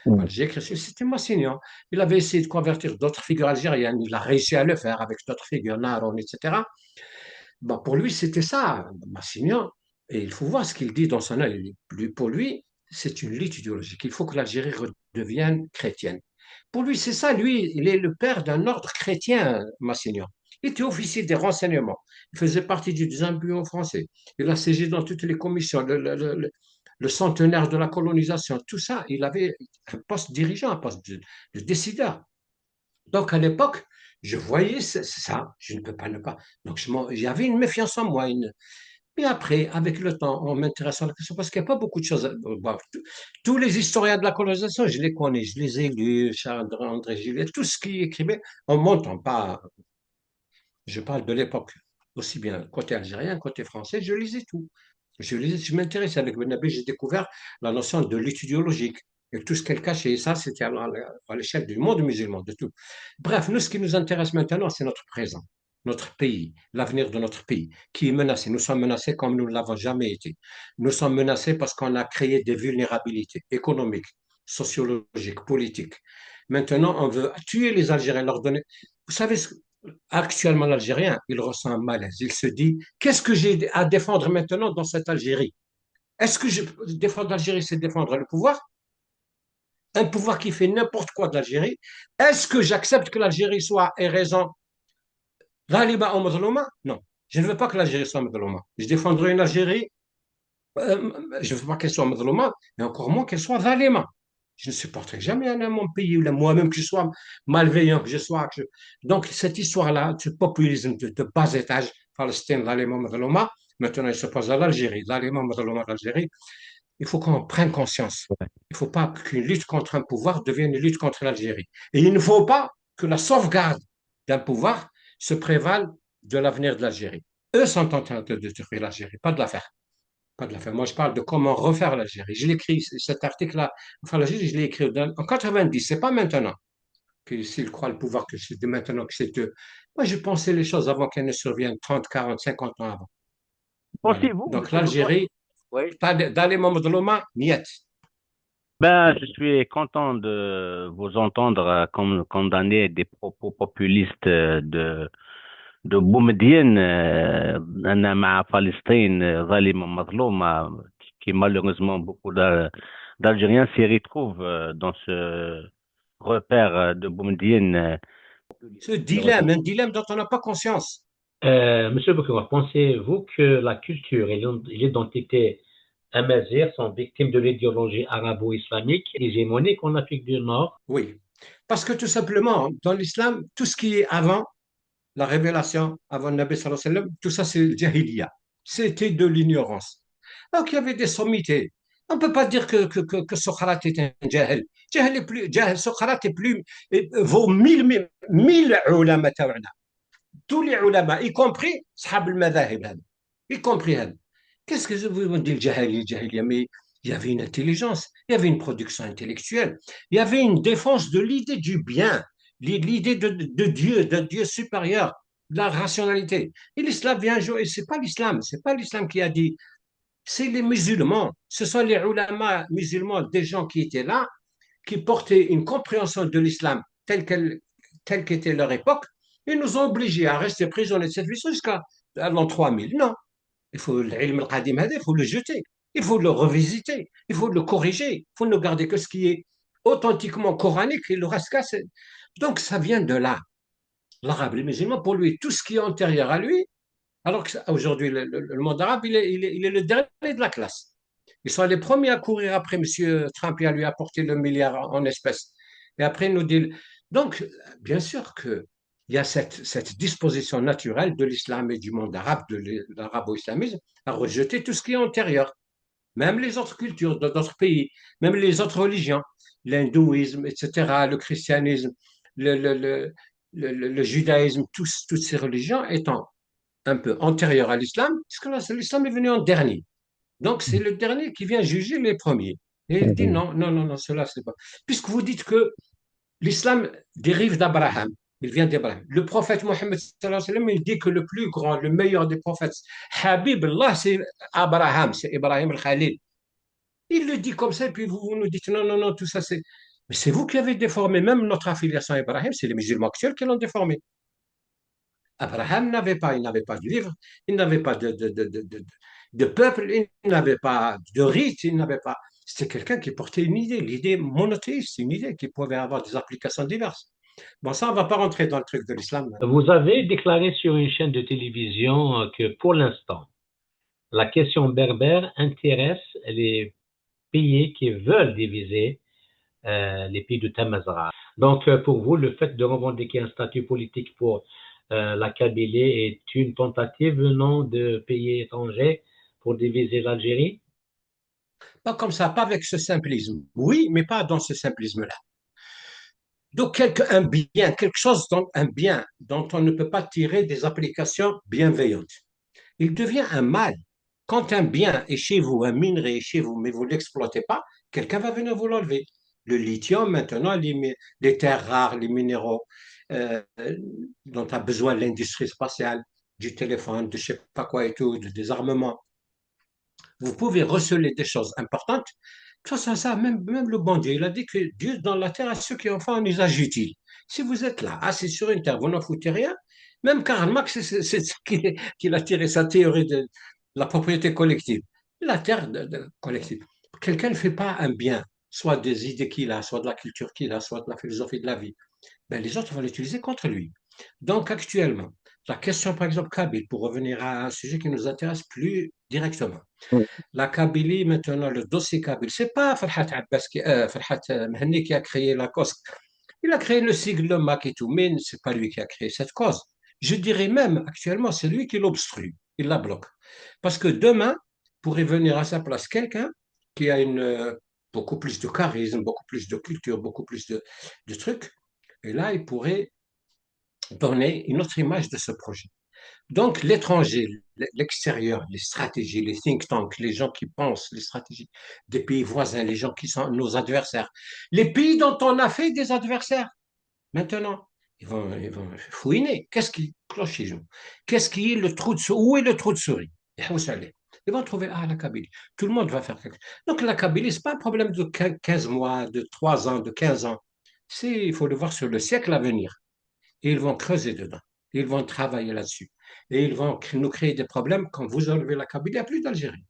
Voilà, j'ai écrit sur c'était Massignon. Il avait essayé de convertir d'autres figures algériennes. Il a réussi à le faire avec d'autres figures, Naron, etc. Bon, pour lui, c'était ça, Massignon. Et il faut voir ce qu'il dit dans son œuvre. Pour lui, c'est une lutte idéologique. Il faut que l'Algérie redevienne chrétienne. Pour lui, c'est ça. Lui, il est le père d'un ordre chrétien, Massignon. Il était officier des renseignements. Il faisait partie du deuxième bureau français. Il a siégé dans toutes les commissions, le centenaire de la colonisation, tout ça. Il avait un poste dirigeant, un poste de décideur. Donc, à l'époque, je voyais ça, je ne peux pas ne pas. Donc, j'avais une méfiance en moi. Mais après, avec le temps, on m'intéresse à la question parce qu'il n'y a pas beaucoup de choses. Bon, tous les historiens de la colonisation, je les connais, je les ai lus, Charles-André Gillet, tout ce qui écrivait, en montant, pas. Je parle de l'époque, aussi bien côté algérien, côté français, je lisais tout. Je m'intéressais avec Benabé, j'ai découvert la notion de lutte idéologique et tout ce qu'elle cachait. Et ça, c'était à l'échelle du monde musulman, de tout. Bref, nous, ce qui nous intéresse maintenant, c'est notre présent, notre pays, l'avenir de notre pays, qui est menacé. Nous sommes menacés comme nous ne l'avons jamais été. Nous sommes menacés parce qu'on a créé des vulnérabilités économiques, sociologiques, politiques. Maintenant, on veut tuer les Algériens, leur donner. Vous savez, actuellement, l'Algérien, il ressent un malaise. Il se dit, qu'est-ce que j'ai à défendre maintenant dans cette Algérie? Est-ce que défendre l'Algérie, c'est défendre le pouvoir? Un pouvoir qui fait n'importe quoi de l'Algérie? Est-ce que j'accepte que l'Algérie soit ait raison? Ghaliba ou mazlouma? Non. Je ne veux pas que l'Algérie soit mazlouma. Je défendrai une Algérie, je ne veux pas qu'elle soit mazlouma, mais encore moins qu'elle soit zalima. Je ne supporterai jamais un mon pays, ou moi-même que je sois malveillant, que je sois. Donc, cette histoire-là, ce populisme de bas étage, Palestine, l'Allemand, Madaloma, maintenant il se passe à l'Algérie, l'Allemand, Madaloma, l'Algérie. Il faut qu'on prenne conscience. Il ne faut pas qu'une lutte contre un pouvoir devienne une lutte contre l'Algérie. Et il ne faut pas que la sauvegarde d'un pouvoir se prévale de l'avenir de l'Algérie. Eux sont en train de détruire l'Algérie, pas de la faire. Pas de la faire. Moi, je parle de comment refaire l'Algérie. Je l'écris, cet article-là, enfin, l'Algérie, je l'ai écrit en 90, c'est pas maintenant que s'ils croient le pouvoir que c'est de maintenant que c'est eux. Moi, je pensais les choses avant qu'elles ne surviennent 30, 40, 50 ans avant. Voilà. Pensez-vous, Donc, monsieur Bourgois? l'Algérie, Oui. dans les moments de l'OMA, niet. Ben, je suis content de vous entendre condamner des propos populistes de Boumediene, مع فلسطين ظالمة مظلومة, qui malheureusement beaucoup d'Algériens s'y retrouvent dans ce repère de Boumediene. Ce dilemme, un dilemme dont on n'a pas conscience. Monsieur Boukouma, pensez-vous que la culture et l'identité amazigh sont victimes de l'idéologie arabo-islamique hégémonique en Afrique du Nord? Oui. Parce que tout simplement, dans l'islam, tout ce qui est avant la révélation, avant le Nabi sallallahu alayhi wa sallam, tout ça, c'est le jahiliya. C'était de l'ignorance. Donc, il y avait des sommités. On ne peut pas dire que Socrate est un jahil. Jahil est plus, jahil, Socrate est plus, vaut mille ulama taouana. Tous les ulama, y compris Sahab al-Madhahib, y compris elle. Qu'est-ce que je vous dis, le jahil, mais il y avait une intelligence, il y avait une production intellectuelle, il y avait une défense de l'idée du bien, l'idée de Dieu supérieur, de la rationalité. Et l'islam vient jouer, c'est pas l'islam qui a dit, c'est les musulmans, ce sont les ulama musulmans, des gens qui étaient là, qui portaient une compréhension de l'islam telle qu'était leur époque, et nous ont obligés à rester prisonniers de cette vision jusqu'à l'an 3000. Non, il faut l'ilm al-qadim, il faut le jeter, il faut le revisiter, il faut le corriger, il faut ne garder que ce qui est authentiquement coranique et le reste cassé. Donc ça vient de là. L'arabe, les musulmans, pour lui, tout ce qui est antérieur à lui, alors qu'aujourd'hui, le monde arabe, il est le dernier de la classe. Ils sont les premiers à courir après M. Trump et à lui apporter le milliard en espèces. Et après, nous dit. Donc, bien sûr qu'il y a cette disposition naturelle de l'islam et du monde arabe, de l'arabo-islamisme, à rejeter tout ce qui est antérieur, même les autres cultures d'autres pays, même les autres religions, l'hindouisme, etc., le christianisme, le, le, le, le judaïsme, toutes ces religions étant un peu antérieures à l'islam, parce que l'islam est venu en dernier. Donc, c'est le dernier qui vient juger les premiers. Et il dit non, non, non, non, cela, c'est pas. Puisque vous dites que l'islam dérive d'Abraham, il vient d'Abraham. Le prophète Mohammed, il dit que le plus grand, le meilleur des prophètes, Habib Allah, c'est Abraham, c'est Ibrahim al-Khalil. Il le dit comme ça, et puis vous nous dites non, non, non, tout ça, c'est. Mais c'est vous qui avez déformé, même notre affiliation à Ibrahim, c'est les musulmans actuels qui l'ont déformé. Abraham il n'avait pas de livre, il n'avait pas de peuple, il n'avait pas de rite, il n'avait pas. C'était quelqu'un qui portait une idée, l'idée monothéiste, une idée qui pouvait avoir des applications diverses. Bon, ça, on ne va pas rentrer dans le truc de l'islam. Vous avez déclaré sur une chaîne de télévision que pour l'instant, la question berbère intéresse les pays qui veulent diviser les pays de Tamazra. Donc, pour vous, le fait de revendiquer un statut politique pour la Kabylie est une tentative venant de pays étrangers pour diviser l'Algérie? Pas comme ça, pas avec ce simplisme. Oui, mais pas dans ce simplisme-là. Donc, quelque chose, un bien dont on ne peut pas tirer des applications bienveillantes. Il devient un mal. Quand un bien est chez vous, un minerai est chez vous, mais vous ne l'exploitez pas, quelqu'un va venir vous l'enlever. Le lithium, maintenant, les terres rares, les minéraux euh, dont a besoin l'industrie spatiale, du téléphone, de je ne sais pas quoi et tout, des armements. Vous pouvez receler des choses importantes. Face à ça, même le bon Dieu, il a dit que Dieu donne la terre à ceux qui en font un usage utile. Si vous êtes là, assis sur une terre, vous n'en foutez rien, même Karl Marx, c'est ce qu'il a tiré sa théorie de la propriété collective. La terre collective. Quelqu'un ne fait pas un bien, soit des idées qu'il a, soit de la culture qu'il a, soit de la philosophie de la vie. Ben, les autres vont l'utiliser contre lui. Donc actuellement, la question par exemple Kabyle, pour revenir à un sujet qui nous intéresse plus directement. La Kabylie, maintenant, le dossier Kabyle, c'est pas Farhat Abbas Farhat Mhenni qui a créé la cause. Il a créé le sigle, le MAC et tout, mais c'est pas lui qui a créé cette cause. Je dirais même, actuellement, c'est lui qui l'obstrue, il la bloque. Parce que demain, pourrait venir à sa place quelqu'un qui a beaucoup plus de charisme, beaucoup plus de culture, beaucoup plus de trucs, et là, il pourrait donner une autre image de ce projet. Donc, l'étranger, l'extérieur, les stratégies, les think tanks, les gens qui pensent les stratégies des pays voisins, les gens qui sont nos adversaires, les pays dont on a fait des adversaires, maintenant, ils vont fouiner. Qu'est-ce qui cloche chez nous? Qu'est-ce qui est le trou de souris? Où est le trou de souris? Ils vont trouver, ah, la Kabylie. Tout le monde va faire quelque chose. Donc, la Kabylie, ce n'est pas un problème de 15 mois, de 3 ans, de 15 ans. Il faut le voir sur le siècle à venir. Et ils vont creuser dedans. Ils vont travailler là-dessus. Et ils vont nous créer des problèmes quand vous enlevez la Kabylie, il n'y a plus d'Algérie.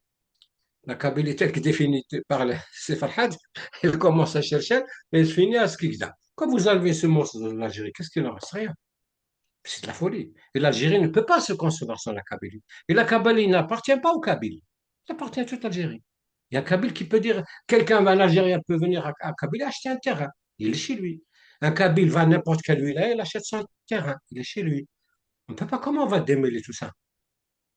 La Kabylie telle que définie par le Farhad, elle commence à chercher et elle finit à Skikda. Quand vous enlevez ce morceau de l'Algérie, qu'est-ce qu'il en reste? Rien. C'est de la folie. Et l'Algérie ne peut pas se concevoir sans la Kabylie. Et la Kabylie n'appartient pas au Kabyle. Elle appartient à toute l'Algérie. Il y a un Kabyle qui peut dire, un Algérien peut venir à Kabylie acheter un terrain. Il est chez lui. Un Kabyle va à n'importe quelle wilaya, il achète son terrain. Il est chez lui. On ne peut pas, comment on va démêler tout ça?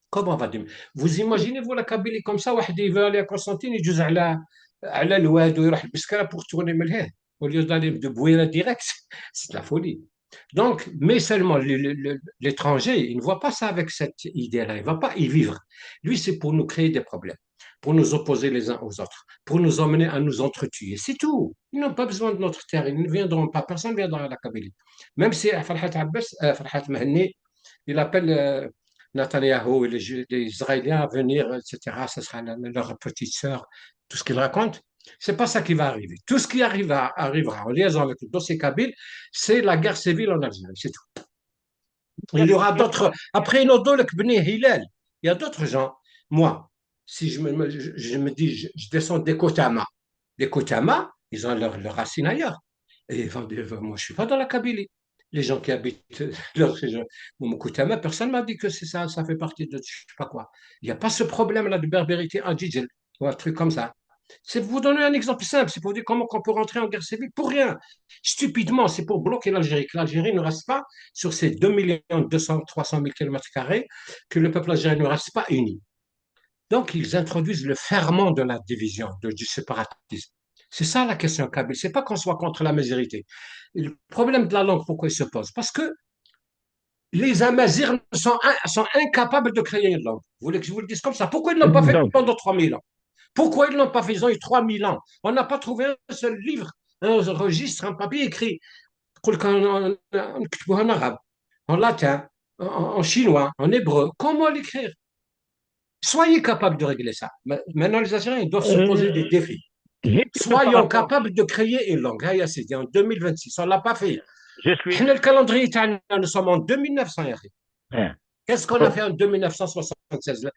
Comment on va démêler? Vous imaginez, vous, la Kabylie comme ça, واحد il veut aller à Constantine, il جوز على الواد ويروح البسكرة pour tourner من الهند. Au lieu d'aller de Bouira direct, c'est de la folie. Donc, mais seulement l'étranger, il ne voit pas ça avec cette idée-là, il ne va pas y vivre. Lui, c'est pour nous créer des problèmes, pour nous opposer les uns aux autres, pour nous emmener à nous entretuer. C'est tout. Ils n'ont pas besoin de notre terre, ils ne viendront pas, personne ne viendra à la Kabylie. Même si Farhat Abbas, Farhat Mhenni, il appelle Netanyahou et les Israéliens à venir, etc., ce sera leur petite sœur, tout ce qu'ils racontent. C'est pas ça qui va arriver. Tout ce qui arrivera en liaison avec le dossier Kabyle, c'est la guerre civile en Algérie, c'est tout. Il y aura d'autres. Après, il y a d'autres gens. Moi, si je me dis, je descends des Kotama. Les Kotama, ils ont leur racine ailleurs. Et ils vont dire, moi, je ne suis pas dans la Kabylie. Les gens qui habitent leur région. Mon Kotama, personne ne m'a dit que c'est ça, ça fait partie de je ne sais pas quoi. Il n'y a pas ce problème-là de berbérité en Djidjel ou un truc comme ça. C'est pour vous donner un exemple simple, c'est pour dire comment on peut rentrer en guerre civile pour rien. Stupidement, c'est pour bloquer l'Algérie, que l'Algérie ne reste pas sur ces 2 200 300 000 km², que le peuple algérien ne reste pas uni. Donc, ils introduisent le ferment de la division, du séparatisme. C'est ça la question kabyle. C'est pas qu'on soit contre la majorité. Le problème de la langue, pourquoi il se pose? Parce que les Amazirs sont incapables de créer une langue. Vous voulez que je vous le dise comme ça? Pourquoi ils ne l'ont pas fait pendant 3000 ans? Pourquoi ils ne l'ont pas fait? Ils ont eu 3000 ans. On n'a pas trouvé un seul livre, un registre, un papier écrit en arabe, en latin, en chinois, en hébreu. Comment l'écrire? Soyez capables de régler ça. Maintenant, les Algériens ils doivent se poser des défis. Soyons capables de créer une langue. C'est en 2026. On ne l'a pas fait. Le calendrier, nous sommes en 2900. Qu'est-ce qu'on a fait en 2976?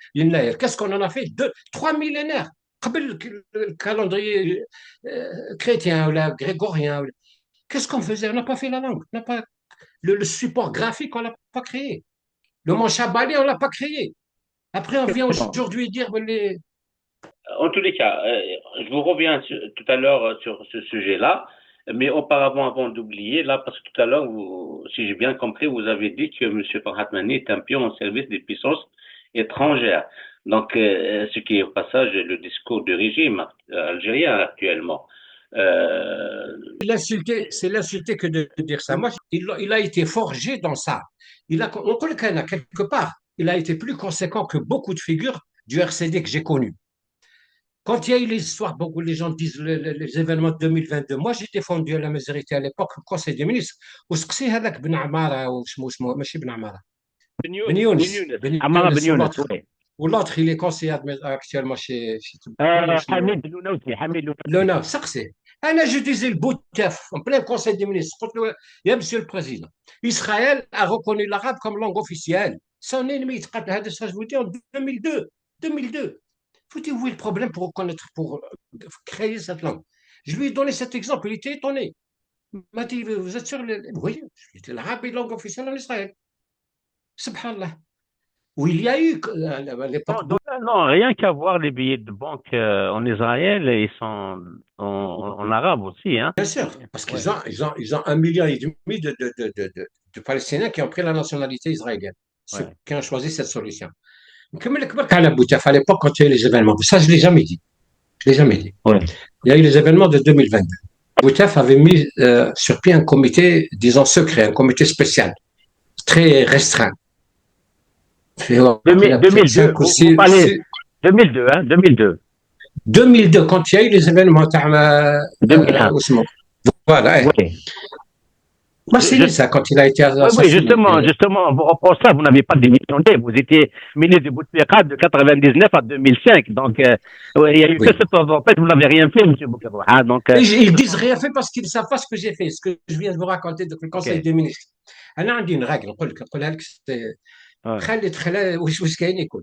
Qu'est-ce qu'on en a fait? 3 millénaires. Le calendrier chrétien ou grégorien. Qu'est-ce qu'on faisait? On n'a pas fait la langue. On n'a pas, le support graphique, on ne l'a pas créé. Le manche à balai, on ne l'a pas créé. Après, on vient Exactement. aujourd'hui dire ben, les. En tous les cas, je vous reviens tout à l'heure sur ce sujet-là, mais auparavant, avant d'oublier, là, parce que tout à l'heure, si j'ai bien compris, vous avez dit que M. Farhat Mani est un pion au service des puissances étrangères. Donc, ce qui est au passage le discours du régime algérien actuellement. Euh, C'est l'insulté que de dire ça. Moi, il a été forgé dans ça. On connaît qu'il y en a quelque part. Il a été plus conséquent que beaucoup de figures du RCD que j'ai connues. Quand il y a eu les histoires, beaucoup les gens disent les événements de 2022, moi j'ai défendu à la majorité à l'époque au Conseil des ministres. وسقسي هذاك بن عماره وشمو اسمه ماشي بن عماره Ben بن Younes, Ben يونس Younes, بن Amara Ben يونس Younes, والautre oui. والautre il est conseiller actuellement chez تبان وشنو Hamid Lounaoudi, Hamid Lounaoudi. لونا سقسي انا جو ديزي البوتاف en plein conseil des ministres قلت له يا monsieur le président Israël a reconnu l'arabe comme langue officielle son ennemi يتقاتل هذا ça je vous dis en 2002 2002 vous dites où est le problème pour reconnaître pour créer cette langue. Je lui ai donné cet exemple, il était étonné. Il m'a dit, vous êtes sûr? Oui, je lui ai dit, l'arabe est langue officielle en Israël. Subhanallah. Où il y a eu, à l'époque, Non, non, rien qu'à voir les billets de banque en Israël, ils sont en arabe aussi, hein. bien sûr, parce Ouais, qu'ils ont 1,5 million de Palestiniens qui ont pris la nationalité israélienne, ceux ouais. qui ont choisi cette solution. Comme à à l'époque, quand il y a eu les événements, ça, je ne l'ai jamais dit. Je ne l'ai jamais dit. Ouais. Il y a eu les événements de 2022. Boutef avait mis sur pied un comité, disons secret, un comité spécial, très restreint. Il a peut-être 2002, 5 ou vous 6, parlez 2002, hein, 2002, 2002, quand il y a eu les événements, 2001. voilà. Oui. Moi, c'est ça, quand il a été Oui, oui, assassiné. justement, vous reproche ça, vous n'avez pas démissionné. Vous étiez ministre de Bouteflika de 99 à 2005. Donc, ouais, il y a eu que Oui. cette en fait, vous n'avez rien fait, M. Boukabou. Ah, donc, Ils disent rien fait parce qu'ils ne savent pas ce que j'ai fait, ce que je viens de vous raconter depuis le Conseil ok. des ministres. أنا عندي une règle نقولها لك Ouais. خلي واش كاين يكون.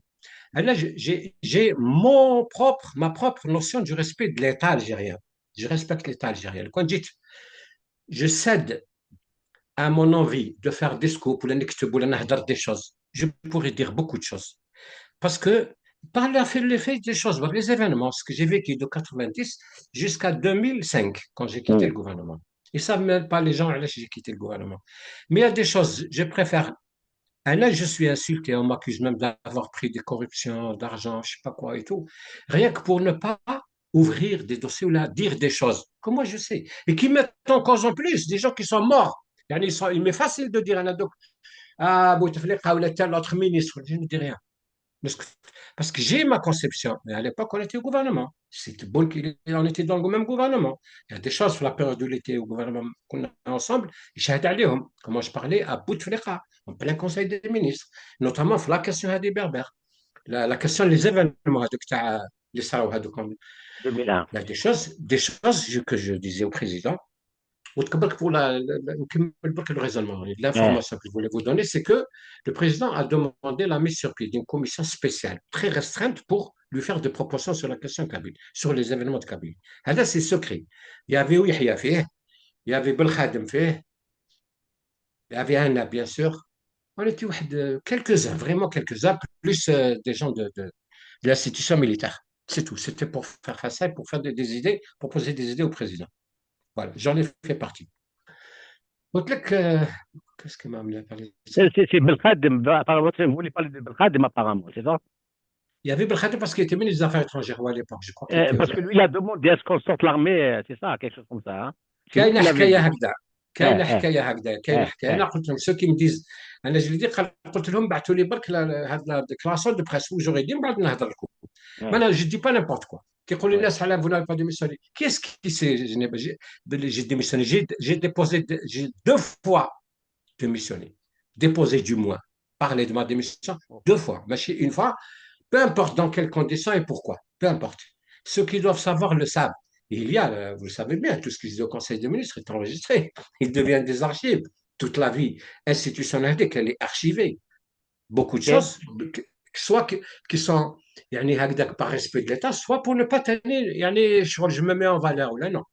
J'ai ma propre notion du respect de l'État algérien. Je respecte l'État algérien. Quand je cède à mon envie de faire des scoops ou des choses, je pourrais dire beaucoup de choses. Parce que par l'effet des choses, les événements, ce que j'ai vécu de 90 jusqu'à 2005, quand j'ai quitté le gouvernement. Ils ne savent même pas les gens à j'ai quitté le gouvernement. Mais il y a des choses, je préfère. Là, je suis insulté, on m'accuse même d'avoir pris des corruptions, d'argent, je ne sais pas quoi et tout. Rien que pour ne pas ouvrir des dossiers ou là, dire des choses que moi je sais. Et qui mettent en cause en plus des gens qui sont morts. Il m'est facile de dire à un ah, Bouteflika ou tel autre ministre, je ne dis rien. Parce que j'ai ma conception. Mais à l'époque, on était au gouvernement. C'était bon qu'on était dans le même gouvernement. Il y a des choses sur la période où il était au gouvernement qu'on a ensemble. Comment je parlais à Bouteflika, en plein conseil des ministres, notamment sur la question des Berbères, la question des événements les Sarah, il 2001. y a des choses que je disais au président. Pour le raisonnement, Ouais. l'information que je voulais vous donner, c'est que le président a demandé la mise sur pied d'une commission spéciale, très restreinte, pour lui faire des propositions sur la question Kabyle, sur les événements de Kabylie. Là, c'est secret. Il y avait Yahya Fih, il y avait Belkhadem Fih, il y avait Anna, bien sûr. On était quelques-uns, vraiment quelques-uns, plus des gens de l'institution militaire. C'est tout. C'était pour faire face à ça, pour faire des idées, proposer des idées au président. Voilà, j'en ai fait partie. قلت لك qu'est-ce qui m'a amené à parler de ça? C'est Belkhadim, apparemment, vous voulez parler de Belkhadim, apparemment, c'est ça? Il y avait Belkhadi parce qu'il était ministre des Affaires étrangères à l'époque, je crois qu'il était. Parce que lui, il a demandé à ce qu'on sorte l'armée, c'est ça, quelque chose comme ça, hein? C'est vous qui كاينه l'avez حكايه dit. هكذا كاينه Eh, حكايه هكذا كاينه eh, حكايه eh, انا قلت لهم سو كي مديز انا جو دي قلت لهم بعثوا لي برك هاد لا ديكلاراسيون دو بريس وجوري دي من بعد نهضر لكم ما eh, انا جو دي با نيمبورت كوا كيقول لي ouais. الناس على فو نافي با ديميسيوني كيس كي سي جي ديميسيوني جي ديبوزي جي دو فوا démissionné. Déposer du moins. Parler de ma démission 2 fois. Mais une fois, peu importe dans quelles conditions et pourquoi. Peu importe. Ceux qui doivent savoir le savent. Il y a, vous le savez bien, tout ce qui se dit au Conseil des ministres est enregistré. Il devient des archives. Toute la vie institutionnelle, qu'elle est archivée. Beaucoup de Ok. choses, soit qui sont par respect de l'État, soit pour ne pas tenir, je me mets en valeur ou là, non.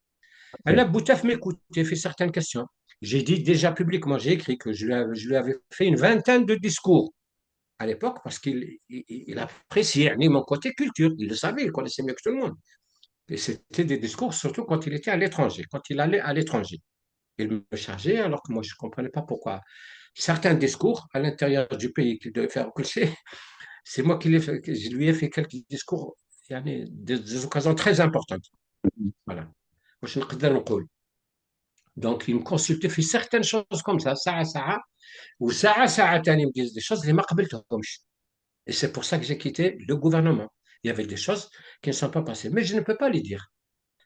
Anna Boutef m'écoutait, fait certaines questions. J'ai dit déjà publiquement, j'ai écrit que je lui avais fait une vingtaine de discours à l'époque parce qu'il appréciait mon côté culture. Il le savait, il connaissait mieux que tout le monde. Et c'était des discours surtout quand il était à l'étranger, quand il allait à l'étranger. Il me chargeait alors que moi je ne comprenais pas pourquoi. Certains discours à l'intérieur du pays qu'il devait faire coucher, c'est moi que je lui ai fait quelques discours, des occasions très importantes. Voilà. واش نقدر نقول. Donc, il me consultait في certaines choses comme ça, ساعة وساعة تاني me disent des choses اللي ما قبلتهمش. Et c'est pour ça que j'ai quitté le gouvernement. Il y avait des choses qui ne sont pas passées, mais je ne peux pas les dire.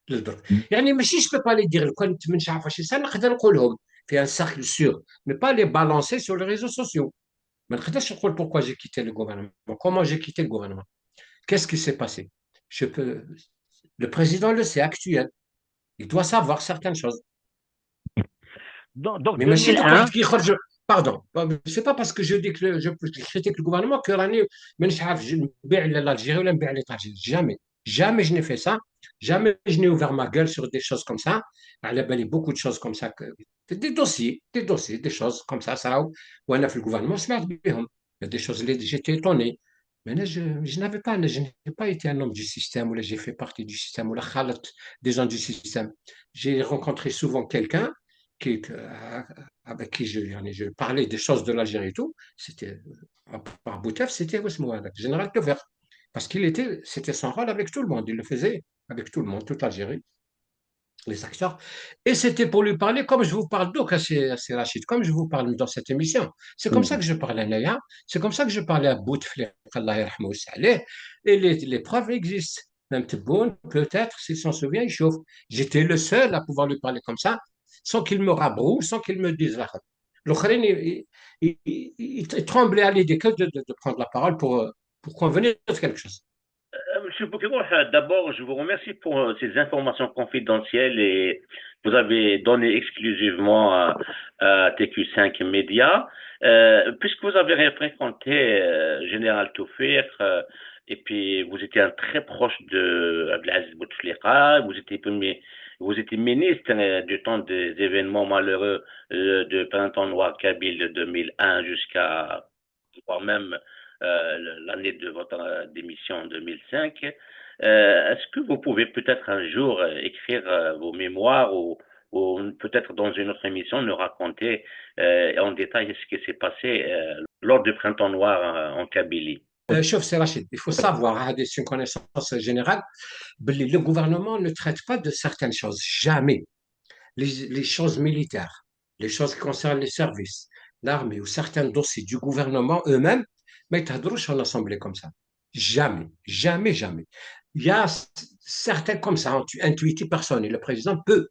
للدرك. يعني ماشي je peux pas les dire كنت من شعب شي سنة نقدر نقولهم في un cercle sûr, mais pas les balancer sur les réseaux sociaux. ما نقدرش نقول pourquoi j'ai quitté le gouvernement. Comment j'ai quitté le gouvernement? Qu'est-ce qui s'est passé? Je peux... Le président le sait, actuel. Il doit savoir certaines choses. Donc Mais ماشي دوك 2001, واحد كيخرج باردون سي با باسكو جو ديك جو كريتيك الغوفرنمون كو راني مانيش عارف نبيع لالجيري ولا نبيع ليتراجي جامي jamais je n'ai fait ça jamais je n'ai ouvert ma gueule sur des choses comme ça على بالي beaucoup de choses comme ça des choses comme ça صراو وانا في الغوفرنمون سمعت بهم des choses اللي j'étais étonné mais là je n'avais pas je n'ai pas été un homme du système ou là j'ai fait partie du système ou là خالط des gens du système j'ai rencontré souvent quelqu'un qui, avec qui je parlais des choses de l'Algérie et tout, c'était, par Boutef, c'était le général Teufer. Parce c'était son rôle avec tout le monde. Il le faisait avec tout le monde, toute l'Algérie, les acteurs. Et c'était pour lui parler comme je vous parle d'eau, c'est Rachid, comme je vous parle dans cette émission. C'est comme ça que je parlais à Naya, c'est comme ça que je parlais à Bouteflika, et les preuves existent. Même Tebboune, peut-être, s'il s'en souvient, il chauffe. J'étais le seul à pouvoir lui parler comme ça, sans qu'il me rabroue, sans qu'il me dise. L'autre, il tremblait à l'idée que de prendre la parole pour convenir de quelque chose. Monsieur Boukouh, d'abord, je vous remercie pour ces informations confidentielles et vous avez donné exclusivement à TQ5 Média. Puisque vous avez fréquenté Général Toufir et puis vous étiez un très proche de Abdelaziz Bouteflika, vous étiez ministre du temps des événements malheureux de Printemps Noir Kabyle de 2001 jusqu'à voire même l'année de votre démission en 2005. Est-ce que vous pouvez peut-être un jour écrire vos mémoires ou peut-être dans une autre émission nous raconter en détail ce qui s'est passé lors du Printemps Noir en Kabylie? Chef, c'est Rachid. Il faut savoir, c'est une connaissance générale, le gouvernement ne traite pas de certaines choses, jamais. Les choses militaires, les choses qui concernent les services, l'armée ou certains dossiers du gouvernement eux-mêmes, mais tu as en assemblée comme ça. Jamais, jamais, jamais. Il y a certains comme ça, intuitifs personnels. Le président peut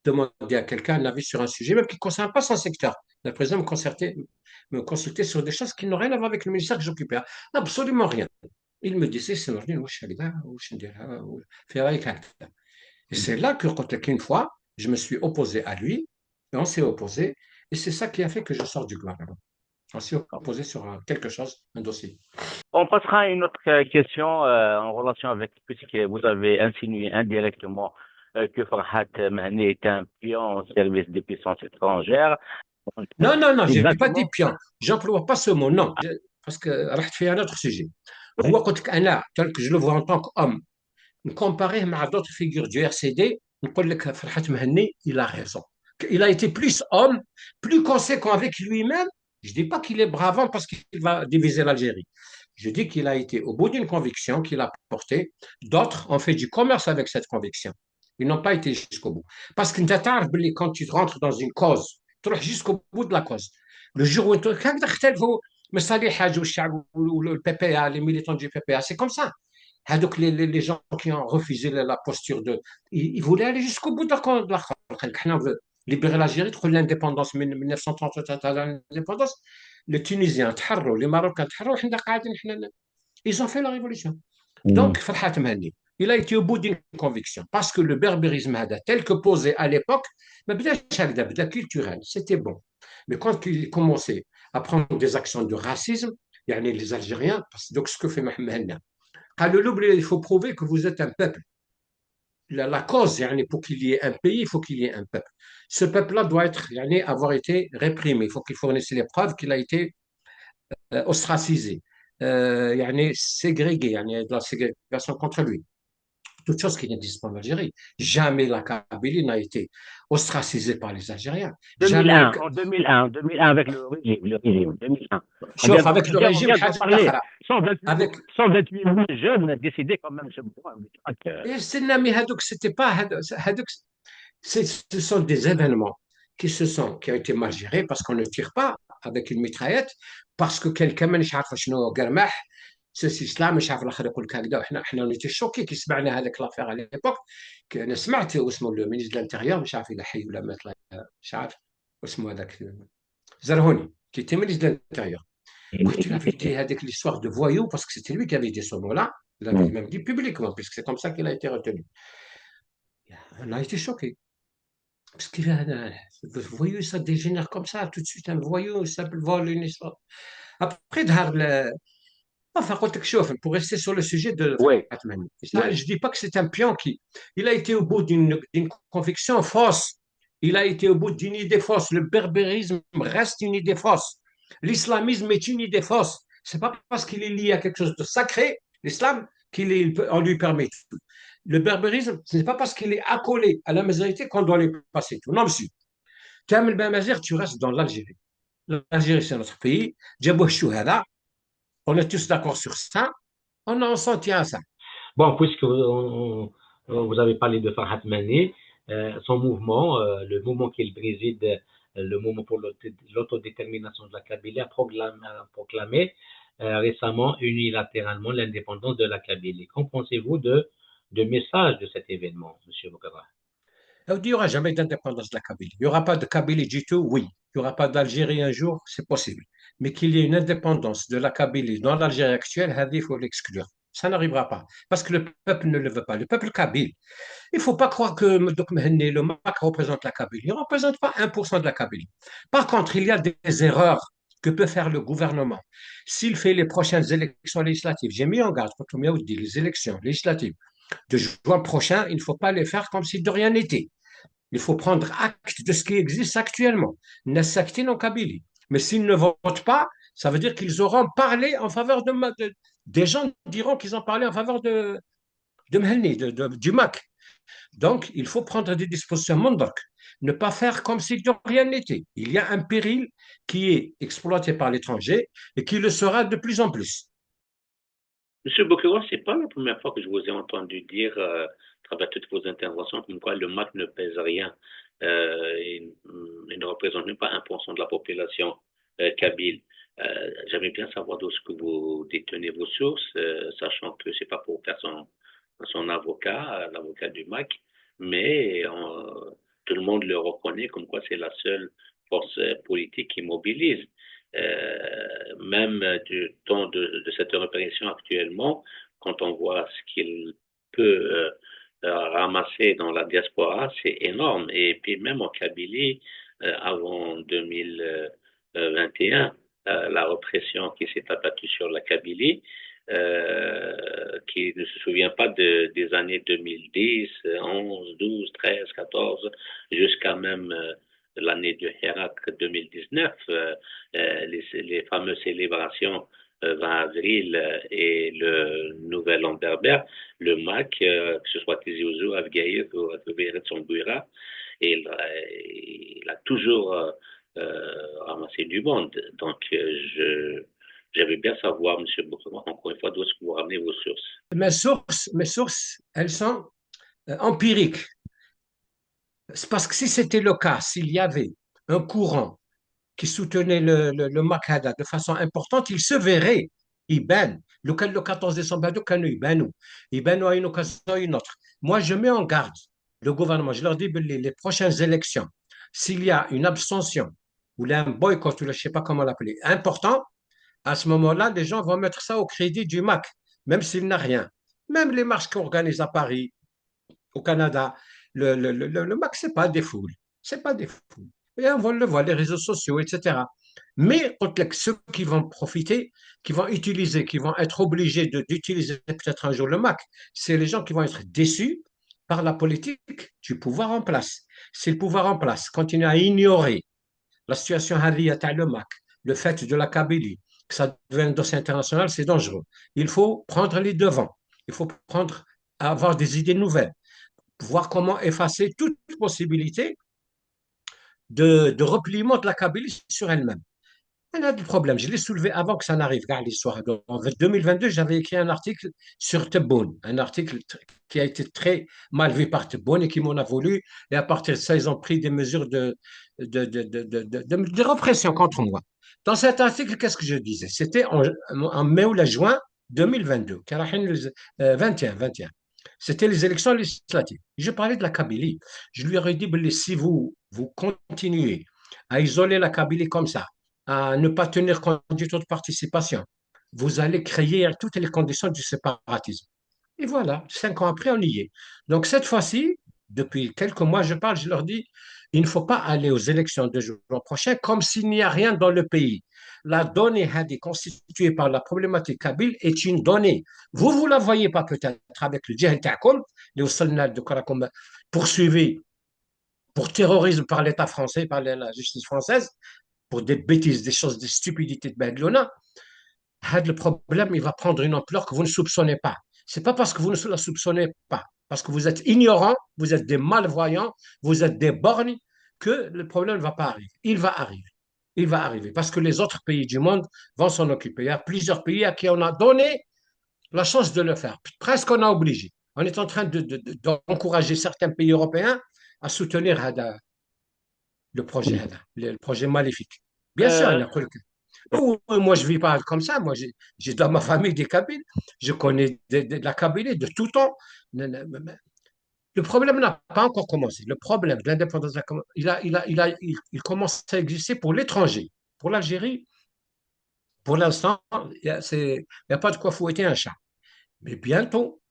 demander à quelqu'un un avis sur un sujet, même qui ne concerne pas son secteur. Le président me consultait sur des choses qui n'ont rien à voir avec le ministère que j'occupais. Absolument rien. Il me disait, c'est normal, et c'est là que, une fois, je me suis opposé à lui, et on s'est opposé, et c'est ça qui a fait que je sors du gouvernement. On s'est opposé sur quelque chose, un dossier. on passera à une autre question en relation avec, puisque vous avez insinué indirectement que Farhat Mahni est un pion au service des puissances étrangères. Non, je n'ai pas dit pion. J'emploie pas ce mot, non. Parce que رحت في un autre sujet. هو قلت لك أنا, tel que je le vois en tant qu'homme, comparé à d'autres figures du RCD, نقول لك فرحة مهني, il a raison. Il a été plus homme, plus conséquent avec lui-même. Je ne dis pas qu'il est bravant parce qu'il va diviser l'Algérie. Je dis qu'il a été au bout d'une conviction qu'il a portée. D'autres ont fait du commerce avec cette conviction. Ils n'ont pas été jusqu'au bout. Parce que quand tu rentres dans une cause, tu vas jusqu'au bout de la cause. Le jour où tu le PPA, les militants du PPA, c'est comme ça. Les gens qui ont refusé la posture de. Ils voulaient aller jusqu'au bout de la cause. On veut libérer l'Algérie, trouver l'indépendance, 1938 l'indépendance. Les Tunisiens, les Marocains, ils ont fait la révolution. Donc, Farhat Mahni, il a été au bout d'une conviction. Parce que le berbérisme, tel que posé à l'époque, culturel, c'était bon. Mais quand il commençait à prendre des actions de racisme, les Algériens, donc ce que fait Mohamed, il faut prouver que vous êtes un peuple. la cause, pour qu'il y ait un pays, il faut qu'il y ait un peuple. Ce peuple-là doit avoir été réprimé. Il faut qu'il fournisse les preuves qu'il a été ostracisé, ségrégué, de la ségrégation contre lui. Toute chose qui n'existe pas en Algérie. Jamais la Kabylie n'a été ostracisée par les Algériens. Jamais. 2001, en 2001 avec le régime, 2001. Sauf avec le régime, on vient de parler. avec 128 000 jeunes ont décidé quand même ce point. c'était pas ce sont des événements qui ont été mal gérés parce qu'on ne tire pas avec une mitraillette parce que quelqu'un ما يعرف شنو قرمح ceci cela مش عارف الاخر يقول لك هكذا احنا نيتي شوكي كي سمعنا هذاك لافير على ليبوك انا سمعت اسمه المينيستر دو الانتيريور مش عارف اذا حي ولا مات مش عارف اسمه هذاك زرهوني qui était ministre de l'Intérieur. Écoute, il avait dit avec l'histoire de voyous, parce que c'était lui qui avait dit ce mot-là, il l'avait même dit publiquement, puisque c'est comme ça qu'il a été retenu. On a été choqués. Parce que le voyou, ça dégénère comme ça, tout de suite, un voyou, il s'appelle vol, une histoire. Après, enfin, pour rester sur le sujet de Oui. Atmani, je ne dis pas que c'est un pion il a été au bout d'une conviction fausse. Il a été au bout d'une idée fausse. Le berbérisme reste une idée fausse. L'islamisme est une idée fausse. Ce n'est pas parce qu'il est lié à quelque chose de sacré, l'islam, qu'on lui permet tout. Le berbérisme, ce n'est pas parce qu'il est accolé à la majorité qu'on doit lui passer tout. Non, monsieur. Kamel Ben Mazir, tu restes dans l'Algérie. L'Algérie, c'est notre pays. Djabouh Chouhada, on est tous d'accord sur ça. On s'en tient à ça. Bon, puisque vous avez parlé de Farhat Mani, son mouvement, le mouvement qu'il préside, le mouvement pour l'autodétermination de la Kabylie, a proclamé récemment unilatéralement l'indépendance de la Kabylie. Qu'en pensez-vous de message de cet événement, M. Bokara? Il n'y aura jamais d'indépendance de la Kabylie. Il n'y aura pas de Kabylie du tout, oui. Il n'y aura pas d'Algérie un jour, c'est possible. Mais qu'il y ait une indépendance de la Kabylie dans l'Algérie actuelle, il faut l'exclure. Ça n'arrivera pas. Parce que le peuple ne le veut pas. Le peuple kabyle. Il ne faut pas croire que le MAC représente la Kabylie. Il ne représente pas 1% de la Kabylie. Par contre, il y a des erreurs que peut faire le gouvernement. S'il fait les prochaines élections législatives, j'ai mis en garde contre les élections législatives de juin prochain, il ne faut pas les faire comme si de rien n'était. Il faut prendre acte de ce qui existe actuellement. Nassaktin en Kabylie. Mais s'ils ne votent pas, ça veut dire qu'ils auront parlé en faveur des gens diront qu'ils ont parlé en faveur de Mhelni, du MAC. Donc, il faut prendre des dispositions mondok. Ne pas faire comme si de rien n'était. Il y a un péril qui est exploité par l'étranger et qui le sera de plus en plus. Monsieur Bokero, ce n'est pas la première fois que je vous ai entendu dire, à travers toutes vos interventions, comme quoi le MAC ne pèse rien. Il ne représente même pas 1% de la population kabyle. J'aimerais bien savoir d'où est-ce que vous détenez vos sources, sachant que ce n'est pas pour faire son avocat, l'avocat du MAC, mais tout le monde le reconnaît comme quoi c'est la seule force politique qui mobilise. Même du temps de cette répression actuellement, quand on voit ce qu'il peut ramasser dans la diaspora, c'est énorme. Et puis même en Kabylie, avant 2021, la répression qui s'est abattue sur la Kabylie, qui ne se souvient pas des années 2010, 11, 12, 13, 14, jusqu'à même l'année de Hirak 2019, les fameuses célébrations 20 avril et le Nouvel An berbère, le MAC, que ce soit Tizi Ouzou, Afgaïr ou Atoubiret Sombouira, il a toujours ramassé du monde. Donc, j'aimerais bien savoir, M. Boukouan, encore une fois, d'où est-ce que vous ramenez vos sources? Mes sources, elles sont empiriques. C'est parce que si c'était le cas, s'il y avait un courant qui soutenait le Makada de façon importante, il se verrait. Iban, le 14 décembre, Iban à une occasion ou une autre. Moi, je mets en garde le gouvernement. Je leur dis, les prochaines élections, s'il y a une abstention ou un boycott, ou je ne sais pas comment l'appeler, important, à ce moment-là, les gens vont mettre ça au crédit du MAC, même s'il n'a rien. Même les marches qu'on organise à Paris, au Canada, le MAC, ce n'est pas des foules. C'est pas des foules. Et on le voit, les réseaux sociaux, etc. Mais ceux qui vont profiter, qui vont utiliser, qui vont être obligés d'utiliser peut-être un jour le MAC, c'est les gens qui vont être déçus par la politique du pouvoir en place. Si le pouvoir en place continue à ignorer la situation هذه تاع le MAC, le fait de la Kabylie, que ça devient un dossier international, c'est dangereux. Il faut prendre les devants. Il faut avoir des idées nouvelles, voir comment effacer toute possibilité de repliement de la Kabylie sur elle-même. Il y a des problèmes. Je l'ai soulevé avant que ça n'arrive, car l'histoire. En 2022, j'avais écrit un article sur Tebboune, un article qui a été très mal vu par Tebboune et qui m'en a voulu. Et à partir de ça, ils ont pris des mesures de répression contre moi. Dans cet article, qu'est-ce que je disais? C'était en mai ou juin 2022, 21. C'était les élections législatives. Je parlais de la Kabylie. Je lui aurais dit, si vous continuez à isoler la Kabylie comme ça, à ne pas tenir compte du taux de participation, vous allez créer toutes les conditions du séparatisme. Et voilà, 5 ans après, on y est. Donc cette fois-ci, depuis quelques mois, je leur dis, il ne faut pas aller aux élections de juin prochain comme s'il n'y a rien dans le pays. La donnée constituée par la problématique kabyle est une donnée. Vous la voyez pas peut-être avec le djihad ta'kom, les soldats de Karakoum poursuivis pour terrorisme par l'État français, par la justice française, pour des bêtises, des choses, des stupidités de Bedlona, le problème, il va prendre une ampleur que vous ne soupçonnez pas. Ce n'est pas parce que vous ne la soupçonnez pas, parce que vous êtes ignorant, vous êtes des malvoyants, vous êtes des borgnes, que le problème ne va pas arriver. Il va arriver. Il va arriver parce que les autres pays du monde vont s'en occuper. Il y a plusieurs pays à qui on a donné la chance de le faire. Presque on a obligé. On est en train d'encourager certains pays européens à soutenir le projet maléfique. Bien sûr, il y a quelqu'un. Moi, je ne vis pas comme ça. Moi, j'ai dans ma famille des Kabyles. Je connais de la Kabylie de tout temps. Le problème n'a pas encore commencé. Le problème de l'indépendance, il commence à exister pour l'étranger. Pour l'Algérie, pour l'instant, il n'y a pas de quoi fouetter un chat. Mais bientôt,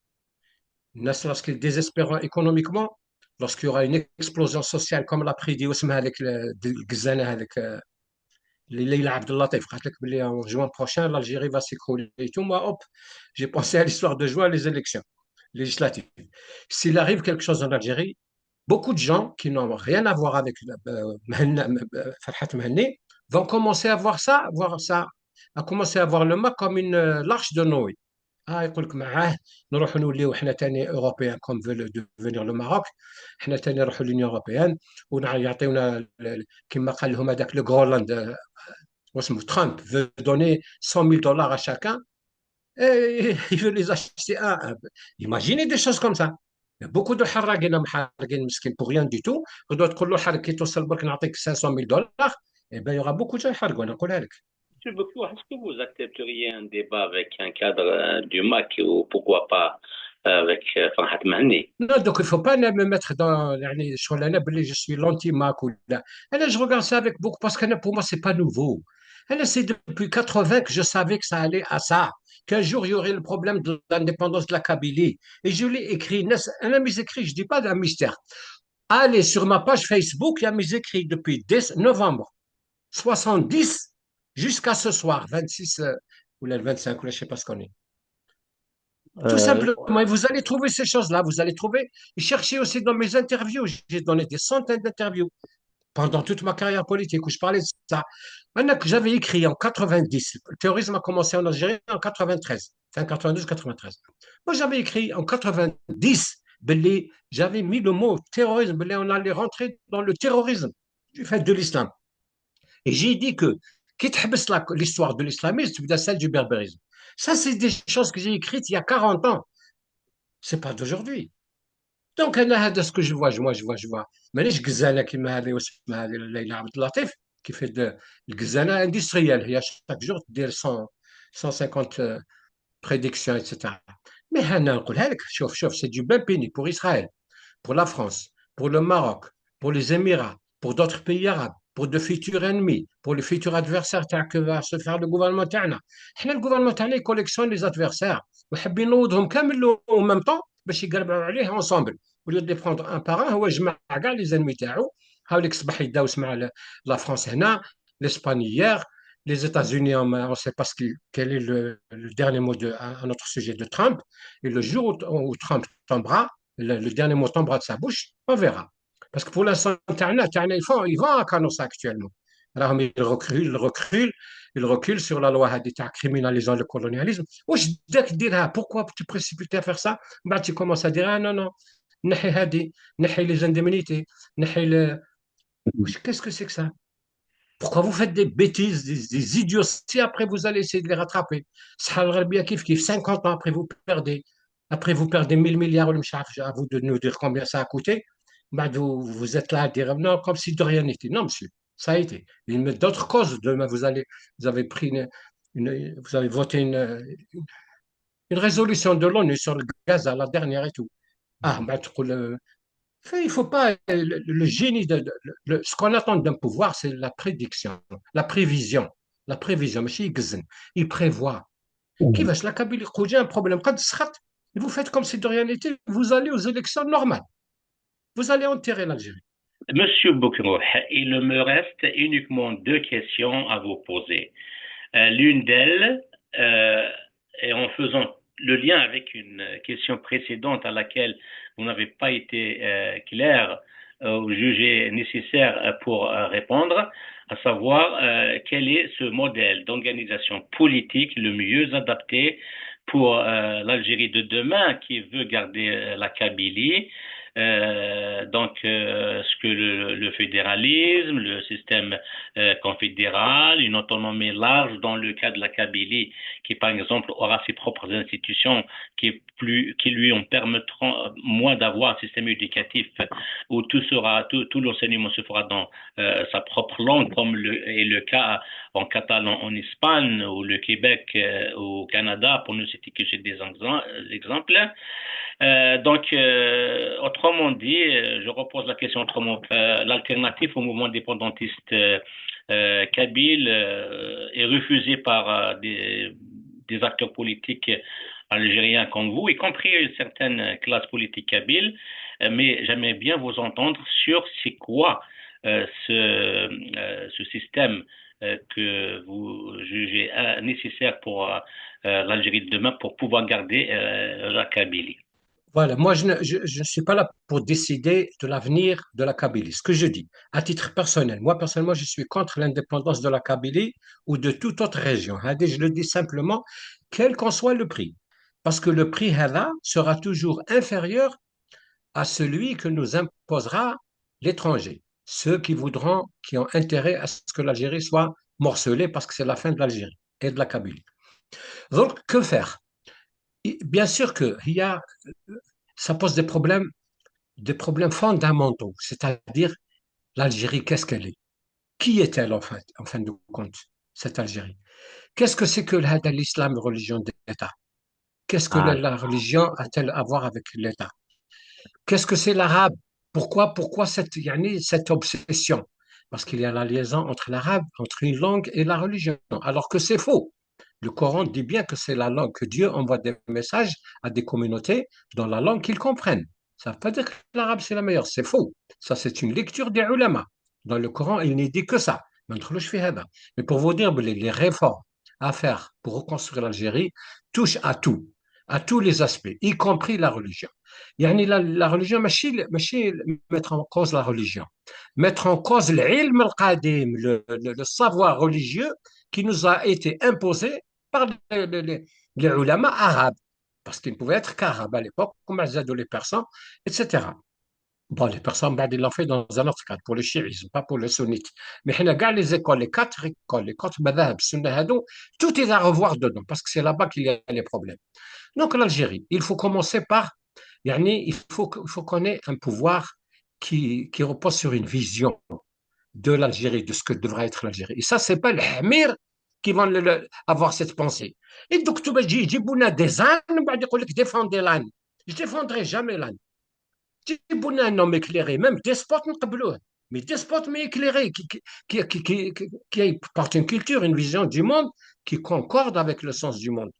lorsqu'il est désespérant économiquement, lorsqu'il y aura une explosion sociale comme l'a prédit Ousmane avec le Gzana, avec Leila Abdellatif, en juin prochain, l'Algérie va s'écrouler et tout. Moi, hop, j'ai pensé à l'histoire de juin, les élections législatives. S'il arrive quelque chose en Algérie, beaucoup de gens qui n'ont rien à voir avec Farhat Mahanni vont commencer à voir ça, à commencer à voir le MAC comme une l'arche de Noé. يقول لك معاه نروحوا نوليو حنا تاني اوروبيان كوم فو ديفينير لو ماروك حنا تاني نروحوا لونيون اوروبيان ويعطيونا كما قال لهم هذاك لو غولند واسمه ترامب veut donner 100 000 dollars à chacun et il veut les acheter un. Imaginez des choses comme ça. Il y a beaucoup de حراقين محرقين مسكين pour rien du tout. غدوة تقول له حرك كي توصل برك نعطيك 500 000 dollars. Et ben il y aura beaucoup de gens يحرقوا انا نقولها لك. Monsieur Boclou, est-ce que vous accepteriez un débat avec un cadre du MAC ou pourquoi pas avec Farhat Mahanni? Non, donc il ne faut pas me mettre dans je suis l'anti-MAC ou là. Je regarde ça avec beaucoup parce que pour moi, ce n'est pas nouveau. C'est depuis 80 que je savais que ça allait à ça, qu'un jour il y aurait le problème de l'indépendance de la Kabylie. Et je l'ai écrit. Un de mes écrits, je ne dis pas d'un mystère. Allez sur ma page Facebook, il y a mes écrits depuis novembre 70 jusqu'à ce soir, 26 ou le 25, ou je ne sais pas ce qu'on est. Tout simplement, et vous allez trouver ces choses-là, vous allez trouver, et cherchez aussi dans mes interviews, j'ai donné des centaines d'interviews pendant toute ma carrière politique où je parlais de ça. Maintenant que j'avais écrit en 90, le terrorisme a commencé en Algérie en 93, fin 92-93. Moi, j'avais écrit en 90, j'avais mis le mot terrorisme, on allait rentrer dans le terrorisme du fait de l'islam. Et j'ai dit que, quitte l'histoire de l'islamisme, c'est celle du berbérisme. Ça, c'est des choses que j'ai écrites il y a 40 ans. Ce n'est pas d'aujourd'hui. Donc, de ce que je vois. Mais je Gzana qui m'a allé aussi, Leila Abdellatif, qui fait de Gzana industriel. Il y a chaque jour 150 prédictions, etc. Mais c'est du bien péni pour Israël, pour la France, pour le Maroc, pour les Émirats, pour d'autres pays arabes, pour de futurs ennemis, pour les futurs adversaires que va se faire le gouvernement تاعنا. Le gouvernement تاعنا collectionne les adversaires وحابين نوضهم كامل en même temps باش يقربوا عليه ensemble. Au lieu de les prendre un par un, هو جمع كاع les ennemis تاعو. هاوليك صباح يداوس مع la France هنا, l'Espagne hier, les États-Unis, on ne sait pas quel est le dernier mot à notre sujet de Trump. Et le jour où Trump tombera, le dernier mot tombera de sa bouche, on verra. Parce que pour l'instant, ils vont à Canossa actuellement. Alors, ils reculent sur la loi d'État criminalisant le colonialisme. Dès que dire, pourquoi tu précipites à faire ça? Bah, tu commences à dire, ah non, non, les indemnités, qu'est-ce que c'est que ça? Pourquoi vous faites des bêtises, des idioties, après vous allez essayer de les rattraper? Ça va bien kiff, 50 ans après vous perdez. Après vous perdez 1000 milliards, à vous de nous dire combien ça a coûté. Bah, vous êtes là à dire non, comme si de rien n'était. Non, monsieur, ça a été. Il y a d'autres causes. Demain, vous avez pris vous avez voté une résolution de l'ONU sur le gaz à la dernière et tout. Ah, bah, il faut pas. Le génie, ce qu'on attend d'un pouvoir, c'est la prédiction, la prévision. La prévision, monsieur Igzen, il prévoit. Qui va se la Kabylie, j'ai un problème. Quand vous faites comme si de rien n'était, vous allez aux élections normales. Vous allez enterrer l'Algérie. Monsieur Boukrouh, il me reste uniquement deux questions à vous poser. L'une d'elles, et en faisant le lien avec une question précédente à laquelle vous n'avez pas été clair ou jugé nécessaire pour répondre, à savoir quel est ce modèle d'organisation politique le mieux adapté pour l'Algérie de demain qui veut garder la Kabylie. Ce que le fédéralisme, le système confédéral, une autonomie large dans le cas de la Kabylie, qui par exemple aura ses propres institutions qui lui en permettront moins d'avoir un système éducatif où tout l'enseignement se fera dans sa propre langue, comme est le cas en catalan en Espagne ou le Québec au Canada, pour ne citer que ces des exemples. Autrement dit, je repose la question autrement. L'alternative au mouvement indépendantiste kabyle est refusée par des acteurs politiques algériens comme vous, y compris certaines classes politiques kabyles. Mais j'aimerais bien vous entendre sur c'est quoi ce système que vous jugez nécessaire pour l'Algérie de demain pour pouvoir garder la Kabylie. Voilà, moi je ne suis pas là pour décider de l'avenir de la Kabylie. Ce que je dis, à titre personnel, moi personnellement, je suis contre l'indépendance de la Kabylie ou de toute autre région. Je le dis simplement, quel qu'en soit le prix. Parce que le prix là sera toujours inférieur à celui que nous imposera l'étranger. Ceux qui ont intérêt à ce que l'Algérie soit morcelée parce que c'est la fin de l'Algérie et de la Kabylie. Donc, que faire? Bien sûr que ça pose des problèmes fondamentaux, c'est-à-dire l'Algérie, qu'est-ce qu'elle est? Qui est-elle en fin de compte, cette Algérie? Qu'est-ce que c'est que l'islam, religion d'État? Qu'est-ce que la religion a-t-elle à voir avec l'État? Qu'est-ce que c'est l'arabe? Pourquoi cette obsession? Parce qu'il y a la liaison entre l'arabe, entre une langue et la religion, alors que c'est faux. Le Coran dit bien que c'est la langue, que Dieu envoie des messages à des communautés dans la langue qu'ils comprennent. Ça ne veut pas dire que l'arabe c'est la meilleure, c'est faux. Ça, c'est une lecture des ulama. Dans le Coran, il n'est dit que ça. Mais pour vous dire, les réformes à faire pour reconstruire l'Algérie touchent à tous les aspects, y compris la religion. La religion, ماشي mettre en cause la religion, mettre en cause l'ilm al-qadim, le savoir religieux qui nous a été imposé par les ulama arabes, parce qu'ils ne pouvaient être qu'arabes à l'époque, comme les Persans, etc. Bon, les Persans, ils l'ont fait dans un autre cadre, pour le chiisme, pas pour le sunnite. Mais les écoles, les quatre madhab, tout est à revoir dedans, parce que c'est là-bas qu'il y a les problèmes. Donc, l'Algérie, il faut commencer par, il faut qu'on ait un pouvoir qui repose sur une vision de l'Algérie, de ce que devrait être l'Algérie. Et ça, c'est pas les Hamir qui vont avoir cette pensée. Et donc, tout le monde dit, des ânes, défendez l'âne. Je ne défendrai jamais l'âne. Djibouna un homme éclairé, même despote, mais despote, mais éclairé, qui porte une culture, une vision du monde qui concorde avec le sens du monde.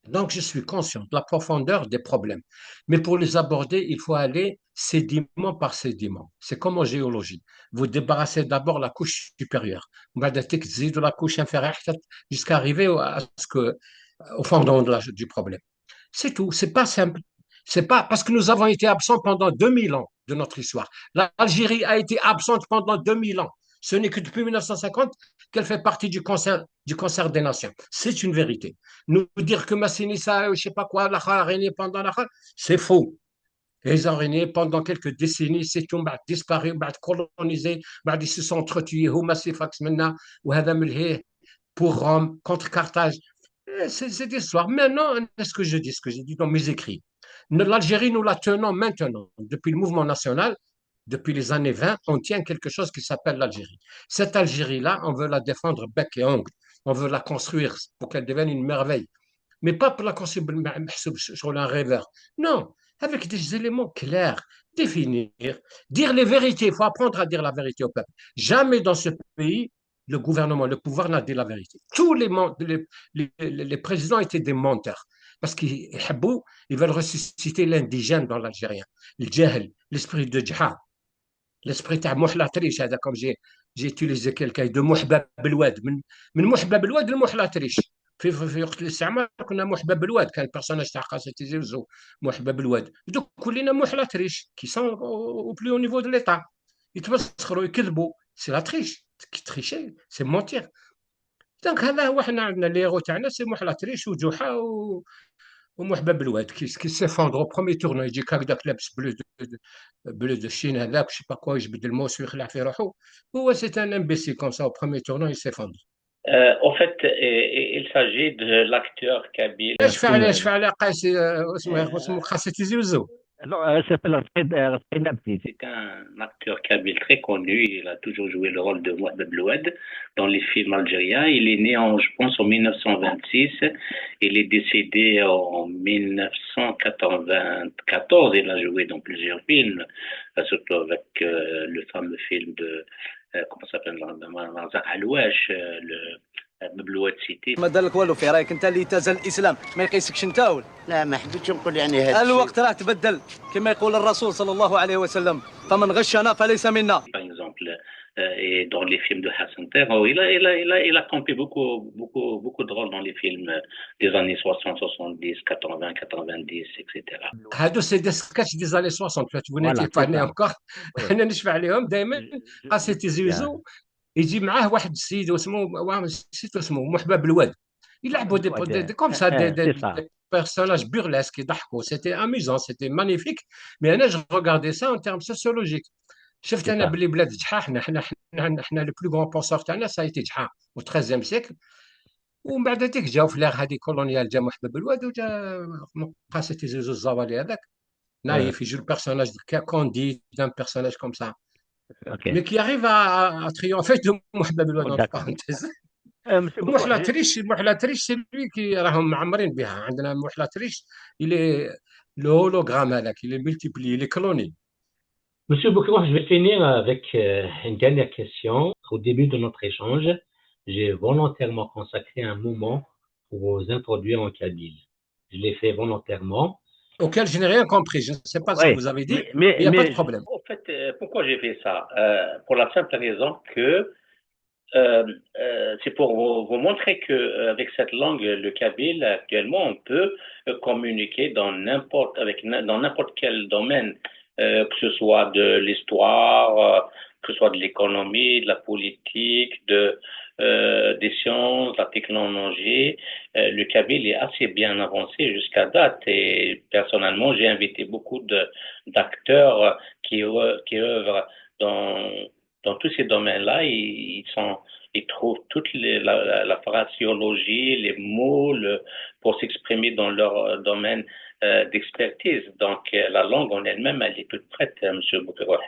Donc, je suis conscient de la profondeur des problèmes. Mais pour les aborder, il faut aller sédiment par sédiment. C'est comme en géologie. Vous débarrassez d'abord la couche supérieure. De la couche inférieure jusqu'à arriver au fondement du problème. C'est tout. C'est pas simple. C'est pas parce que nous avons été absents pendant 2000 ans de notre histoire. L'Algérie a été absente pendant 2000 ans. Ce n'est que depuis 1950 qu'elle fait partie du concert des nations. C'est une vérité. Nous dire que Massinissa, je ne sais pas quoi, a régné pendant c'est faux. Ils ont régné pendant quelques décennies, c'est tout, بعد disparu, بعد colonisé, بعد ils se sont entretués, هما سيفاكس منا وهذا ملهيه pour Rome contre Carthage. C'est des histoires. Maintenant, ce que j'ai dit dans mes écrits. L'Algérie, nous la tenons maintenant. Depuis le mouvement national, depuis les années 20, on tient quelque chose qui s'appelle l'Algérie. Cette Algérie-là, on veut la défendre bec et ongle. On veut la construire pour qu'elle devienne une merveille. Mais pas pour la construire sur un rêveur. Non, avec des éléments clairs, définir, dire les vérités. Il faut apprendre à dire la vérité au peuple. Jamais dans ce pays, le gouvernement, le pouvoir n'a dit la vérité. Tous les présidents étaient des menteurs parce qu'ils veulent ressusciter l'indigène dans l'Algérien. Le djahel, l'esprit de djha, l'esprit de Mouhlatriche, comme j'ai utilisé quelqu'un de Mouhbab Belouad, من محبب الواد لمحلاtriche. في وقت الاستعمار كنا محبب الواد كان البيرسوناج تاع قاسي تيزي وزو محبب الواد دوك كلنا محلاtriche qui sont au plus haut niveau de l'état يتمسخروا يكذبوا سي لا تريش تريشي سي مونتير دونك هذا هو حنا عندنا ليغو تاعنا سي محلاtriche وجحا ومحبب الواد كي سيفوندر او بروميي تورنو يجيك هكذاك لابس بلو دو شين هذاك شي با كوا يجبد الموس ويخلع في روحه هو سي ان امبيسي كوم سا او بروميي تورنو يسيفوندر. En fait, il s'agit de l'acteur kabyle. ايش فعل قاسي اسمه قاسي تيزي وزو. Alors, s'appelle Rafik Nabti. C'est un acteur kabyle très connu. Il a toujours joué le rôle de Mouhbab Belouad dans les films algériens. Il est né, je pense, en 1926. Il est décédé en 1994. Il a joué dans plusieurs films, surtout avec le fameux film de, comment ça s'appelle, Alouache, le مبلوات سيتي. ما دار لك والو في رايك انت اللي تزال الاسلام ما يقيسكش انت ولا لا ما حبيتش نقول يعني هذا الوقت راه تبدل كما يقول الرسول صلى الله عليه وسلم فمن غشنا فليس منا. Par exemple, et dans les films de Hassan Terra, il a campé beaucoup de rôles dans les films des années 60, 70, 80, 90, etc. هادو سي دي سكاتش دي زاني 60 vous n'étiez pas né encore. انا نشفع عليهم دائما قاسي تيزي وزو يجي معاه واحد السيد اسمه محبب الواد يلعبوا دي كوم سا دي بيرسوناج بورليسك يضحكوا سيتي اميزون سيتي مانيفيك مي انا جو ريغاردي سا اون تيرم سوسيولوجيك شفت انا باللي بلاد جحا حنا لو بلو غون بونسور تاعنا سا ايتي جحا و 13 سيكل ومن بعد ديك جاو في ليغ هذه كولونيال جا محبب الواد وجا قاسي تيزوزو الزوالي هذاك نايف يجي البيرسوناج كوندي دان بيرسوناج كوم سا mais qui arrive à triompher de Mouhbab Belouad entre parenthèses. Mouhlatriche, c'est lui qui راهم معمرين بها عندنا Mouhlatriche, il est le hologramme هذاك, il est multiplié, il est cloné. Monsieur Boukrouf, je vais finir avec une dernière question. Au début de notre échange, j'ai volontairement consacré un moment pour vous introduire en kabyle. Je l'ai fait volontairement. Auquel je n'ai rien compris. Je ne sais pas ce que vous avez dit, mais il n'y a pas de problème. En fait, pourquoi j'ai fait ça? Pour la simple raison que c'est pour vous montrer que avec cette langue, le kabyle, actuellement, on peut communiquer dans n'importe quel domaine, que ce soit de l'histoire, que ce soit de l'économie, de la politique, des sciences, la technologie. Le kabyle est assez bien avancé jusqu'à date et personnellement, j'ai invité beaucoup d'acteurs qui œuvrent dans tous ces domaines-là. Ils trouvent toute la phraséologie, les mots pour s'exprimer dans leur domaine d'expertise. Donc, la langue en elle-même, elle est toute prête, M. Boukrouf.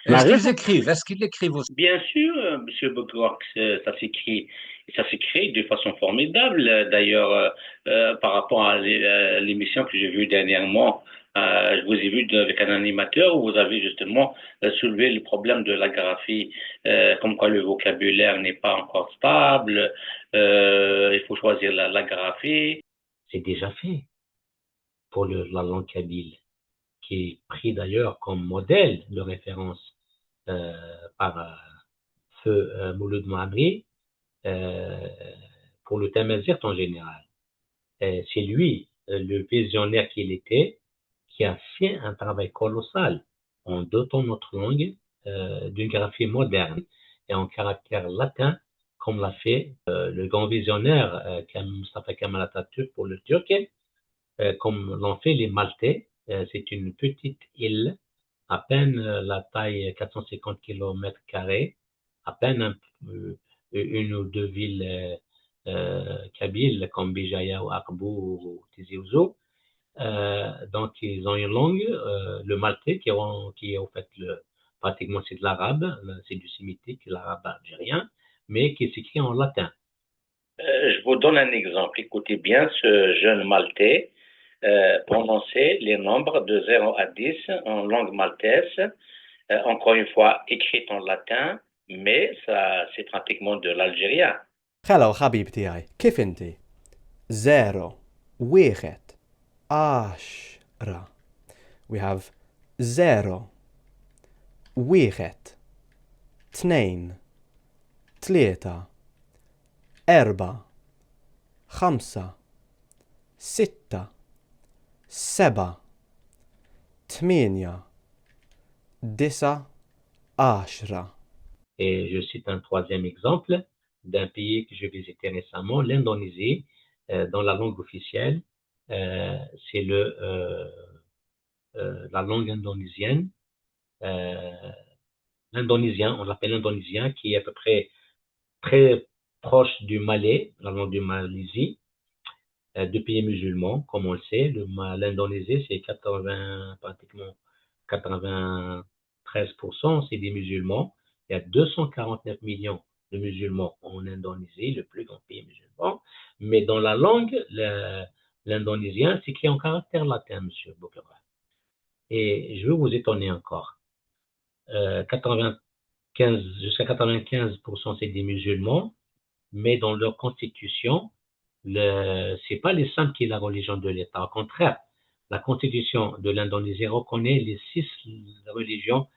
Est-ce qu'ils écrivent? Est-ce qu'ils l'écrivent aussi? Bien sûr, M. Boukrouf, ça s'écrit de façon formidable. D'ailleurs, par rapport à l'émission que j'ai vue dernièrement, je vous ai vu avec un animateur où vous avez justement soulevé le problème de la graphie, comme quoi le vocabulaire n'est pas encore stable, il faut choisir la graphie. C'est déjà fait pour la langue kabyle, qui est pris d'ailleurs comme modèle de référence par Feu Mouloud Mohabri pour le Tamazight en général. C'est lui, le visionnaire qu'il était, qui a fait un travail colossal en dotant notre langue d'une graphie moderne et en caractère latin, comme l'a fait le grand visionnaire Mustafa Kemal Atatürk pour le turc, comme l'ont fait les Maltais. C'est une petite île, à peine la taille 450 km², à peine une ou deux villes kabyles comme Béjaïa ou Akbou ou Tizi Ouzou. Donc, ils ont une langue, le maltais, qui est en fait pratiquement c'est de l'arabe, c'est du sémitique, l'arabe algérien, mais qui s'écrit en latin. Je vous donne un exemple. Écoutez bien, ce jeune maltais prononçait les nombres de 0 à 10 en langue maltaise, encore une fois écrite en latin, mais ça c'est pratiquement de l'algérien. Hello حبيب تاعي كيف انتي؟ 0 1 10 We have 0 1 2 3 4 5 6 7 8 9 10 Et je cite un troisième exemple d'un pays que j'ai visité récemment, l'Indonésie, dans la langue officielle, c'est la langue indonésienne. L'indonésien, on l'appelle l'indonésien, qui est à peu près très proche du malais, la langue du Malaisie, deux pays musulmans, comme on le sait. L'Indonésie, c'est pratiquement 93%, c'est des musulmans. Il y a 249 millions de musulmans en Indonésie, le plus grand pays musulman. Mais dans la langue, l'indonésien, c'est écrit en caractère latin, monsieur Bokara. Et je veux vous étonner encore. Jusqu'à 95%, c'est des musulmans, mais dans leur constitution, c'est pas l'islam qui est la religion de l'État. Au contraire, la constitution de l'Indonésie reconnaît les 6 religions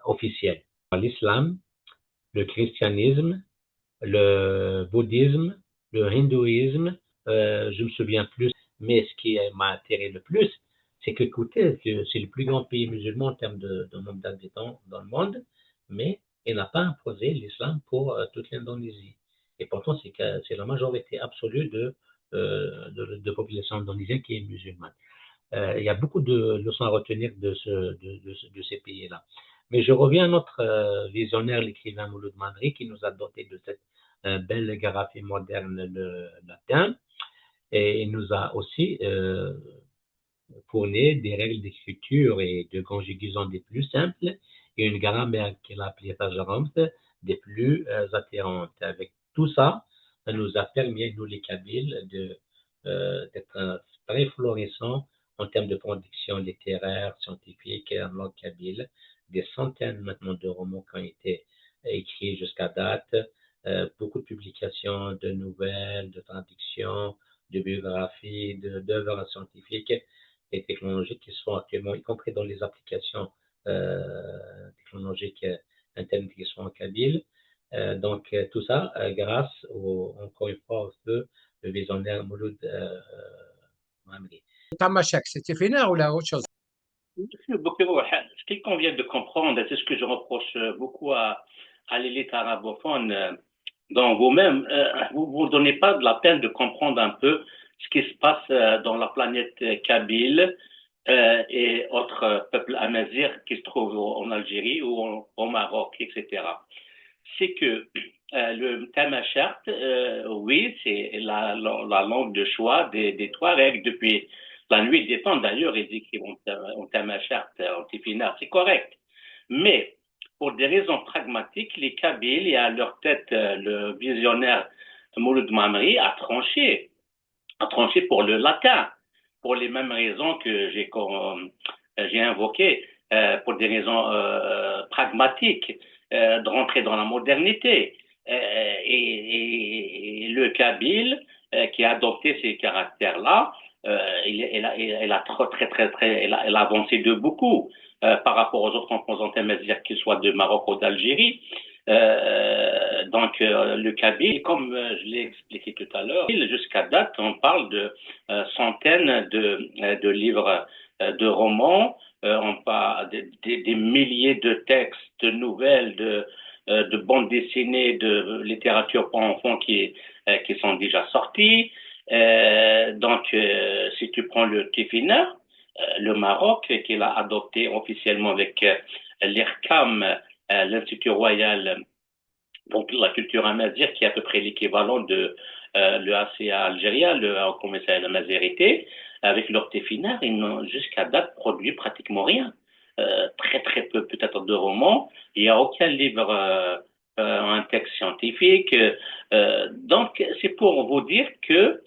officielles. L'islam, le christianisme, le bouddhisme, le hindouisme, je me souviens plus, mais ce qui m'a attiré le plus, c'est que, écoutez, c'est le plus grand pays musulman en termes de nombre d'habitants dans le monde, mais il n'a pas imposé l'islam pour toute l'Indonésie. Et pourtant, c'est la majorité absolue de population indonésienne qui est musulmane. Il y a beaucoup de leçons à retenir de ces pays-là. Mais je reviens à notre visionnaire, l'écrivain Mouloud Madri, qui nous a doté de cette belle graphie moderne de latin, et il nous a aussi fourni des règles d'écriture et de conjugaison des plus simples et une grammaire qu'il a appelée Tajarante des plus attirantes. Avec tout ça, ça nous a permis, nous les Kabyles, d'être très florissants en termes de production littéraire, scientifique en langue kabyle. Des centaines maintenant de romans qui ont été écrits jusqu'à date, beaucoup de publications de nouvelles, de traductions, de biographies, d'œuvres scientifiques et technologiques qui sont actuellement, y compris dans les applications technologiques internet qui sont en kabyle. Donc tout ça grâce encore une fois au feu le visionnaire Mouloud Mamri. Tamashek, c'était Fénère ou là autre chose? Monsieur Bokero, ce qu'il convient de comprendre, c'est ce que je reproche beaucoup à l'élite arabophone, dont vous-même, vous ne donnez pas de la peine de comprendre un peu ce qui se passe dans la planète kabyle et autres peuples amazirs qui se trouvent en Algérie ou au Maroc, etc. C'est que le tamashert, oui, c'est la langue de choix des Touaregs depuis la nuit des temps. D'ailleurs, ils écrivent en tamashert, en tifinagh, c'est correct. Mais pour des raisons pragmatiques, les Kabyles et à leur tête le visionnaire Mouloud Mamri a tranché pour le latin, pour les mêmes raisons que j'ai invoquées, pour des raisons pragmatiques, de rentrer dans la modernité. Et le Kabyle qui a adopté ces caractères-là, elle a avancé de beaucoup par rapport aux autres composantes amazières, qu'ils soient de Maroc ou d'Algérie. Le kabyle, comme je l'ai expliqué tout à l'heure, jusqu'à date, on parle de centaines de livres, de romans, on parle des milliers de textes, de nouvelles, de bandes dessinées, de littérature pour enfants qui sont déjà sortis. Si tu prends le Tifinagh, le Maroc, qu'il a adopté officiellement avec l'IRCAM, l'Institut Royal, donc la culture amazigh, qui est à peu près l'équivalent de le ACA algérien, le Haut Commissariat à la Mazérité, avec leur Tifinagh, ils n'ont jusqu'à date produit pratiquement rien. Très très peu peut-être de romans. Il n'y a aucun livre, un texte scientifique. Donc c'est pour vous dire que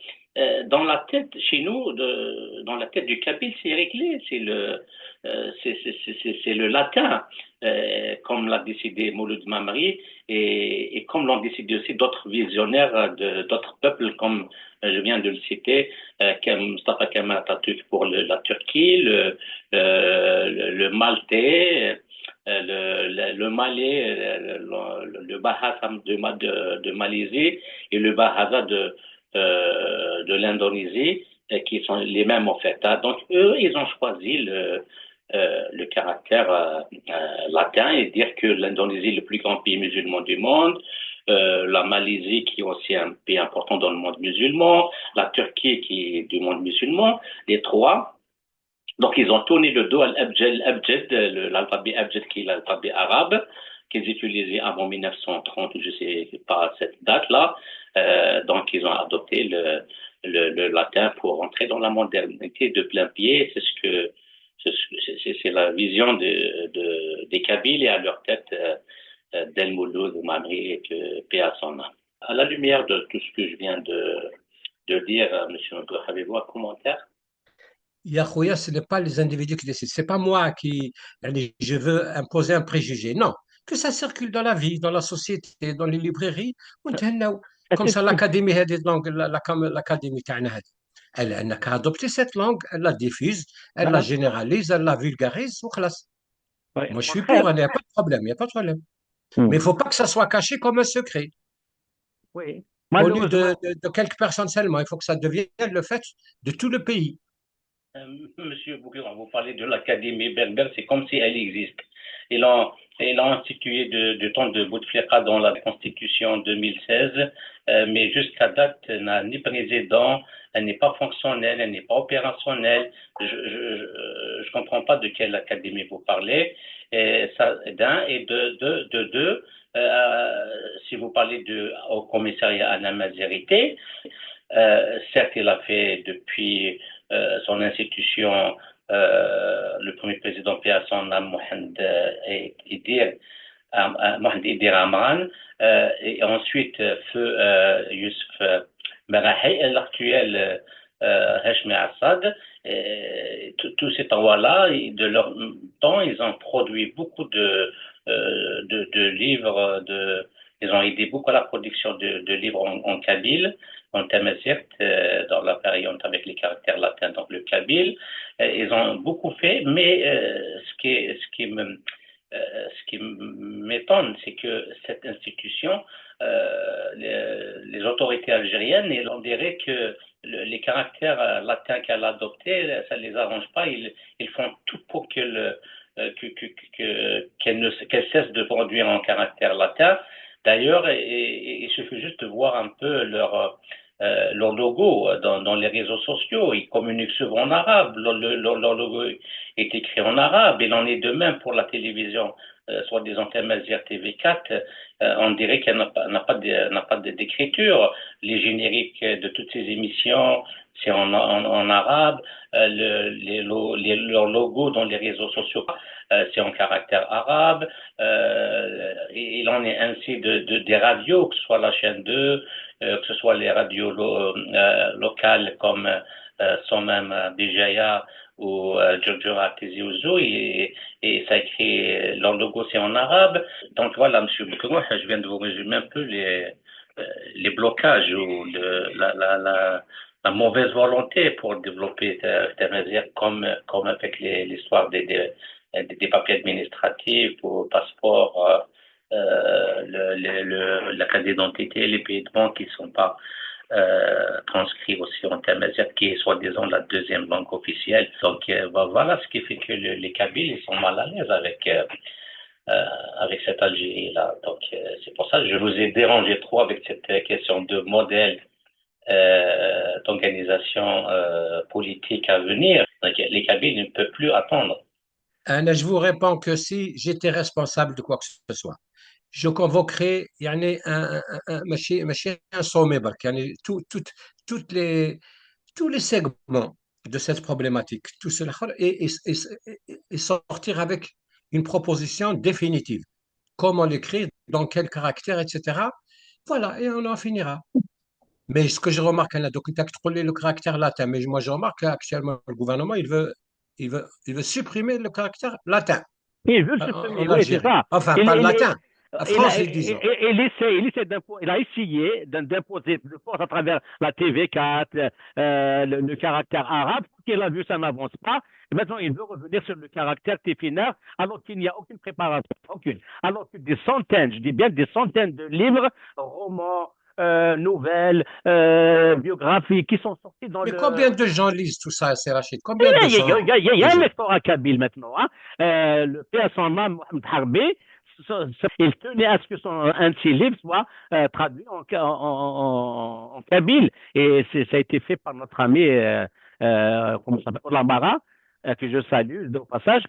dans la tête chez nous, dans la tête du kabyle, c'est réglé, c'est le latin, comme l'a décidé Mouloud Mamri et comme l'ont décidé aussi d'autres visionnaires d'autres peuples, comme je viens de le citer, comme Mustafa Kemal Atatürk pour la Turquie, le maltais, le malais, le bahasa de Malaisie et le bahasa de l'Indonésie, qui sont les mêmes en fait. Donc eux, ils ont choisi le caractère latin et dire que l'Indonésie est le plus grand pays musulman du monde, la Malaisie qui est aussi un pays important dans le monde musulman, la Turquie qui est du monde musulman, les trois. Donc ils ont tourné le dos à l'abjad, l'alphabet abjad qui est l'alphabet arabe, qu'ils utilisaient avant 1930, je sais pas cette date-là. Donc ils ont adopté le latin pour entrer dans la modernité de plein pied. C'est la vision des Kabyles et à leur tête d'El Mouloud Mamri et que paix à son âme. À la lumière de tout ce que je viens de dire, Monsieur Ndour, avez-vous un commentaire? Yahouya, ce n'est pas les individus qui décident. C'est pas moi qui, je veux imposer un préjugé. Non, que ça circule dans la vie, dans la société, dans les librairies. Comme ça, l'académie, l'académie, elle n'a qu'à adopter cette langue, elle la diffuse, elle la généralise, elle la vulgarise. Ouais. Moi, je suis pour, il n'y a pas de problème, il n'y a pas de problème. Mais il ne faut pas que ça soit caché comme un secret. Oui. Connu de quelques personnes seulement. Il faut que ça devienne le fait de tout le pays. Monsieur Bouguerin, vous parlez de l'Académie berbère, c'est comme si elle existe. Elle a institué du temps de Bouteflika dans la Constitution 2016, mais jusqu'à date, elle n'a ni président, elle n'est pas fonctionnelle, elle n'est pas opérationnelle. Je comprends pas de quelle académie vous parlez. Et ça, d'un, et de deux, si vous parlez au commissariat à la Mazérité, certes, il a fait depuis son institution, le premier président paix à son âme, Mohamed Idir Amran, et ensuite feu Youssef Merahi, et l'actuel Hashmi Assad. Tous ces trois-là, de leur temps, ils ont produit beaucoup de livres, ils ont aidé beaucoup à la production de livres en kabyle, en tamazight, dans la période avec les caractères latins, donc le kabyle. Ils ont beaucoup fait, mais ce qui m'étonne, c'est que cette institution, les autorités algériennes, on dirait que les caractères latins qu'elle a adoptés, ça ne les arrange pas. Ils font tout pour qu'elle cesse de produire en caractère latin. D'ailleurs, il suffit juste de voir un peu leur logo dans les réseaux sociaux. Ils communiquent souvent en arabe. Leur logo est écrit en arabe. Il en est de même pour la télévision, soi-disant Tamazight TV4. On dirait qu'elle n'a pas d'écriture. Les génériques de toutes ces émissions, c'est en arabe. Leur logo dans les réseaux sociaux, c'est en caractère arabe. Il en est ainsi des radios, que ce soit la chaîne 2, que ce soit les radios locales comme Somem Bijaya ou Djurdjura Tizi Ouzou, et ça écrit, leur logo c'est en arabe. Donc voilà, Monsieur Boukoumou, je viens de vous résumer un peu les blocages ou la mauvaise volonté pour développer Tamazight, comme avec l'histoire des papiers administratifs ou passeports la carte d'identité, les pays de banque qui ne sont pas transcrits aussi en termes qui est soi-disant la deuxième langue officielle. Donc voilà ce qui fait que les Kabyles ils sont mal à l'aise avec cette Algérie-là. Donc c'est pour ça que je vous ai dérangé trop avec cette question de modèle d'organisation politique à venir. Donc, les Kabyles ne peuvent plus attendre. Je vous réponds que si j'étais responsable de quoi que ce soit, je convoquerai يعني ماشي un sommet برك يعني toutes les tous les segments de cette problématique, tout cela et sortir avec une proposition définitive. Comment l'écrire, dans quel caractère, etc. Voilà, et on en finira. Mais ce que je remarque, donc, tu as contrôlé le caractère latin, mais moi je remarque qu'actuellement, le gouvernement, il veut supprimer le caractère latin Il veut le en supprimer, oui, c'est Algérie. ça. Enfin, Il, pas le il, latin, il a, français, disons. il a essayé d'imposer de force à travers la TV4, le caractère arabe. Qu'il a vu, ça n'avance pas. Et maintenant, il veut revenir sur le caractère téfinaire, alors qu'il n'y a aucune préparation, aucune. Alors que des centaines, je dis bien des centaines de livres, romans, nouvelles, biographies qui sont sortis dans Mais le. combien de gens lisent tout ça, c'est Rachid? Combien de gens Il y a un lisent? lectorat kabyle maintenant. Hein. Le père son nom, Mohamed Harbi, il tenait à ce que un de ses livres soit traduit en kabyle. Et ça a été fait par notre ami, comment ça s'appelle, Olamara, que je salue au passage.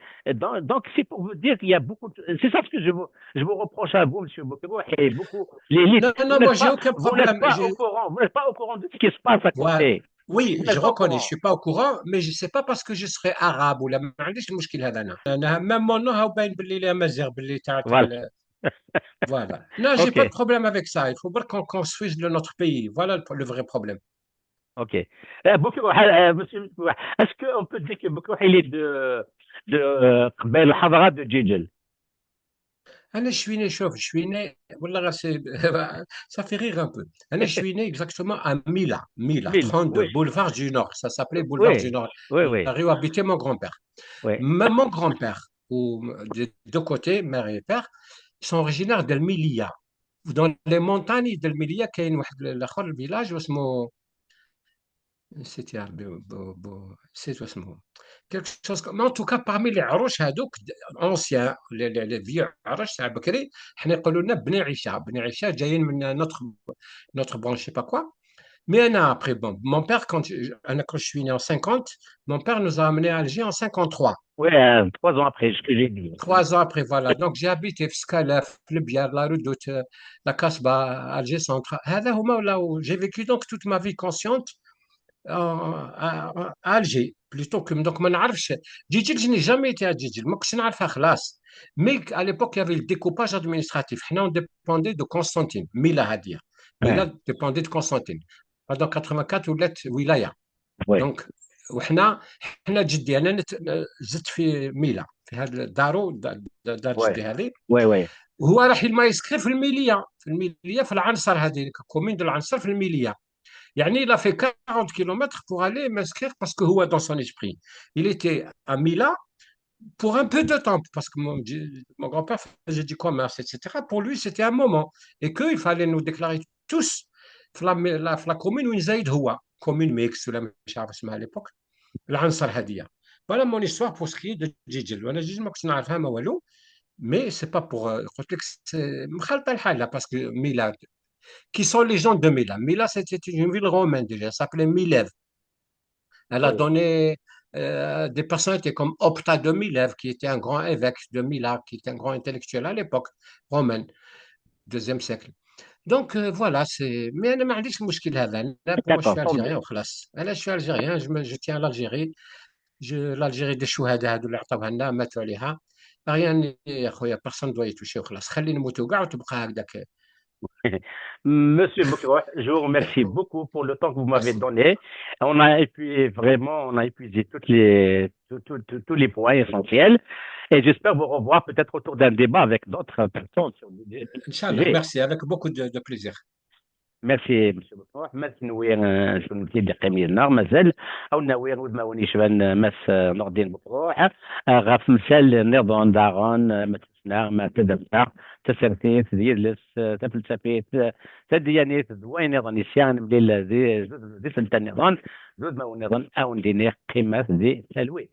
Donc, c'est pour vous dire qu'il y a beaucoup c'est ça ce que je vous reproche à vous, M. Boukero, et beaucoup l'élite. Non, moi, j'ai aucun problème. Vous n'êtes pas au courant de ce qui se passe à Voilà. côté. Oui, Vous je n'êtes pas au reconnais, je courant. suis pas au courant, mais je sais pas parce que je serais arabe ولا ما عنديش المشكل هذا انا même mon nom هاو باين باللي لا مزيغ باللي تاع Voilà. voilà. Non, j'ai pas de OK. problème avec ça. Il faut voir qu'on construise notre pays. Voilà le vrai problème. OK. Monsieur, est-ce qu'on peut dire que Bokro, il est قبل الحضارات de Djidjel? انا je suis né شوف je suis né والله ça fait rire un peu. Je suis né exactement à Mila Mille, 32 oui, boulevard du Nord. Ça s'appelait boulevard du oui, Nord. oui, La oui, rue où habitait mon grand-père. oui. Même mon grand-père, ou des deux côtés, mère et père, ils sont originaires d'El-Milia. Dans les montagnes d'El-Milia, il y a un village اسمه c'était c'est اسمه quelque chose comme en tout cas parmi les عروش هذوك anciens les vieux عروش تاع بكري حنا يقولوا لنا بني عيشة جايين من notre branche je sais pas quoi. Mais après, bon, mon père, quand je suis né en 50, mon père nous a amenés à Alger en 53. Oui, 3 ans après, ce que j'ai dit. 3 ans après, voilà. Donc, j'ai habité Fskalef, Le Biar, La Redoute, la Casbah, Alger Central. Là où j'ai vécu donc toute ma vie consciente à Alger. Plutôt que. Donc, je ne sais pas. Djidjil, je n'ai jamais été à Djidjil. Je ne sais pas. Mais à l'époque, il y avait le découpage administratif. On dépendait de Constantine, Mila à dire. Ouais, Mila dépendait de Constantine. Pendant 84, vous êtes wilaya. ouais, دونك وحنا جدي انا زدت في ميلا في هذا دار ouais, جدي هذه. ouais, ouais. وهو راح ما يسكر في العنصر هذه كومين دو العنصر في الميليا. يعني il a fait 40 kilomètres pour aller m'inscrire parce que هو dans son esprit il était à Mila pour un peu de temps parce que mon grand-père faisait du commerce etc. Pour lui c'était un moment et qu'il fallait nous déclarer tous في la commune وين زايد هو commune mixte ولا مش عارف اسمها à l'époque العنصر هذه. Voilà mon histoire pour ce qui est de Djidjel. وانا جيجل ما كنتش نعرفها ما والو. Mais c'est pas pour قلت لك مخالطه الحال parce que Mila qui sont les gens de Mila. Mila c'était une ville romaine déjà, elle s'appelait Milève. Elle a Oui, donné des personnalités comme Opta de Milève qui était un grand évêque de Mila, qui était un grand intellectuel à l'époque romaine, deuxième siècle. Donc voilà, c'est. Mais انا ما عنديش المشكل هذا. Pour moi je d'accord, suis tant mieux. algérien وخلاص. انا je suis algérien, je tiens à l'Algérie. l'Algérie دي الشهداء هذو اللي عطاوها لنا ماتوا عليها. rien يا خويا personne doit y toucher وخلاص. خلي نموتوا كاع وتبقى هكذاك. Monsieur Bokro, je vous remercie beaucoup pour le temps que vous m'avez بس donné. On a épuisé tous les points essentiels. Et j'espère vous revoir peut-être autour d'un débat avec d'autres personnes sur des ان شاء الله. sujets. Merci, avec beaucoup de plaisir. ميرسي مسيو بطروح ماس نوير شنو نتي قميل نار مازال او نوير ود ما ونيش بان ماس نوردين بطروح غاف مثال نيضون دارون ما شفنا ما تدبر تسرتيت ديال تفلسفيت تديانيت دوين نظن يسيان بليل دي سلطان نظن زود ما نظن او نديني قيمة دي تلوي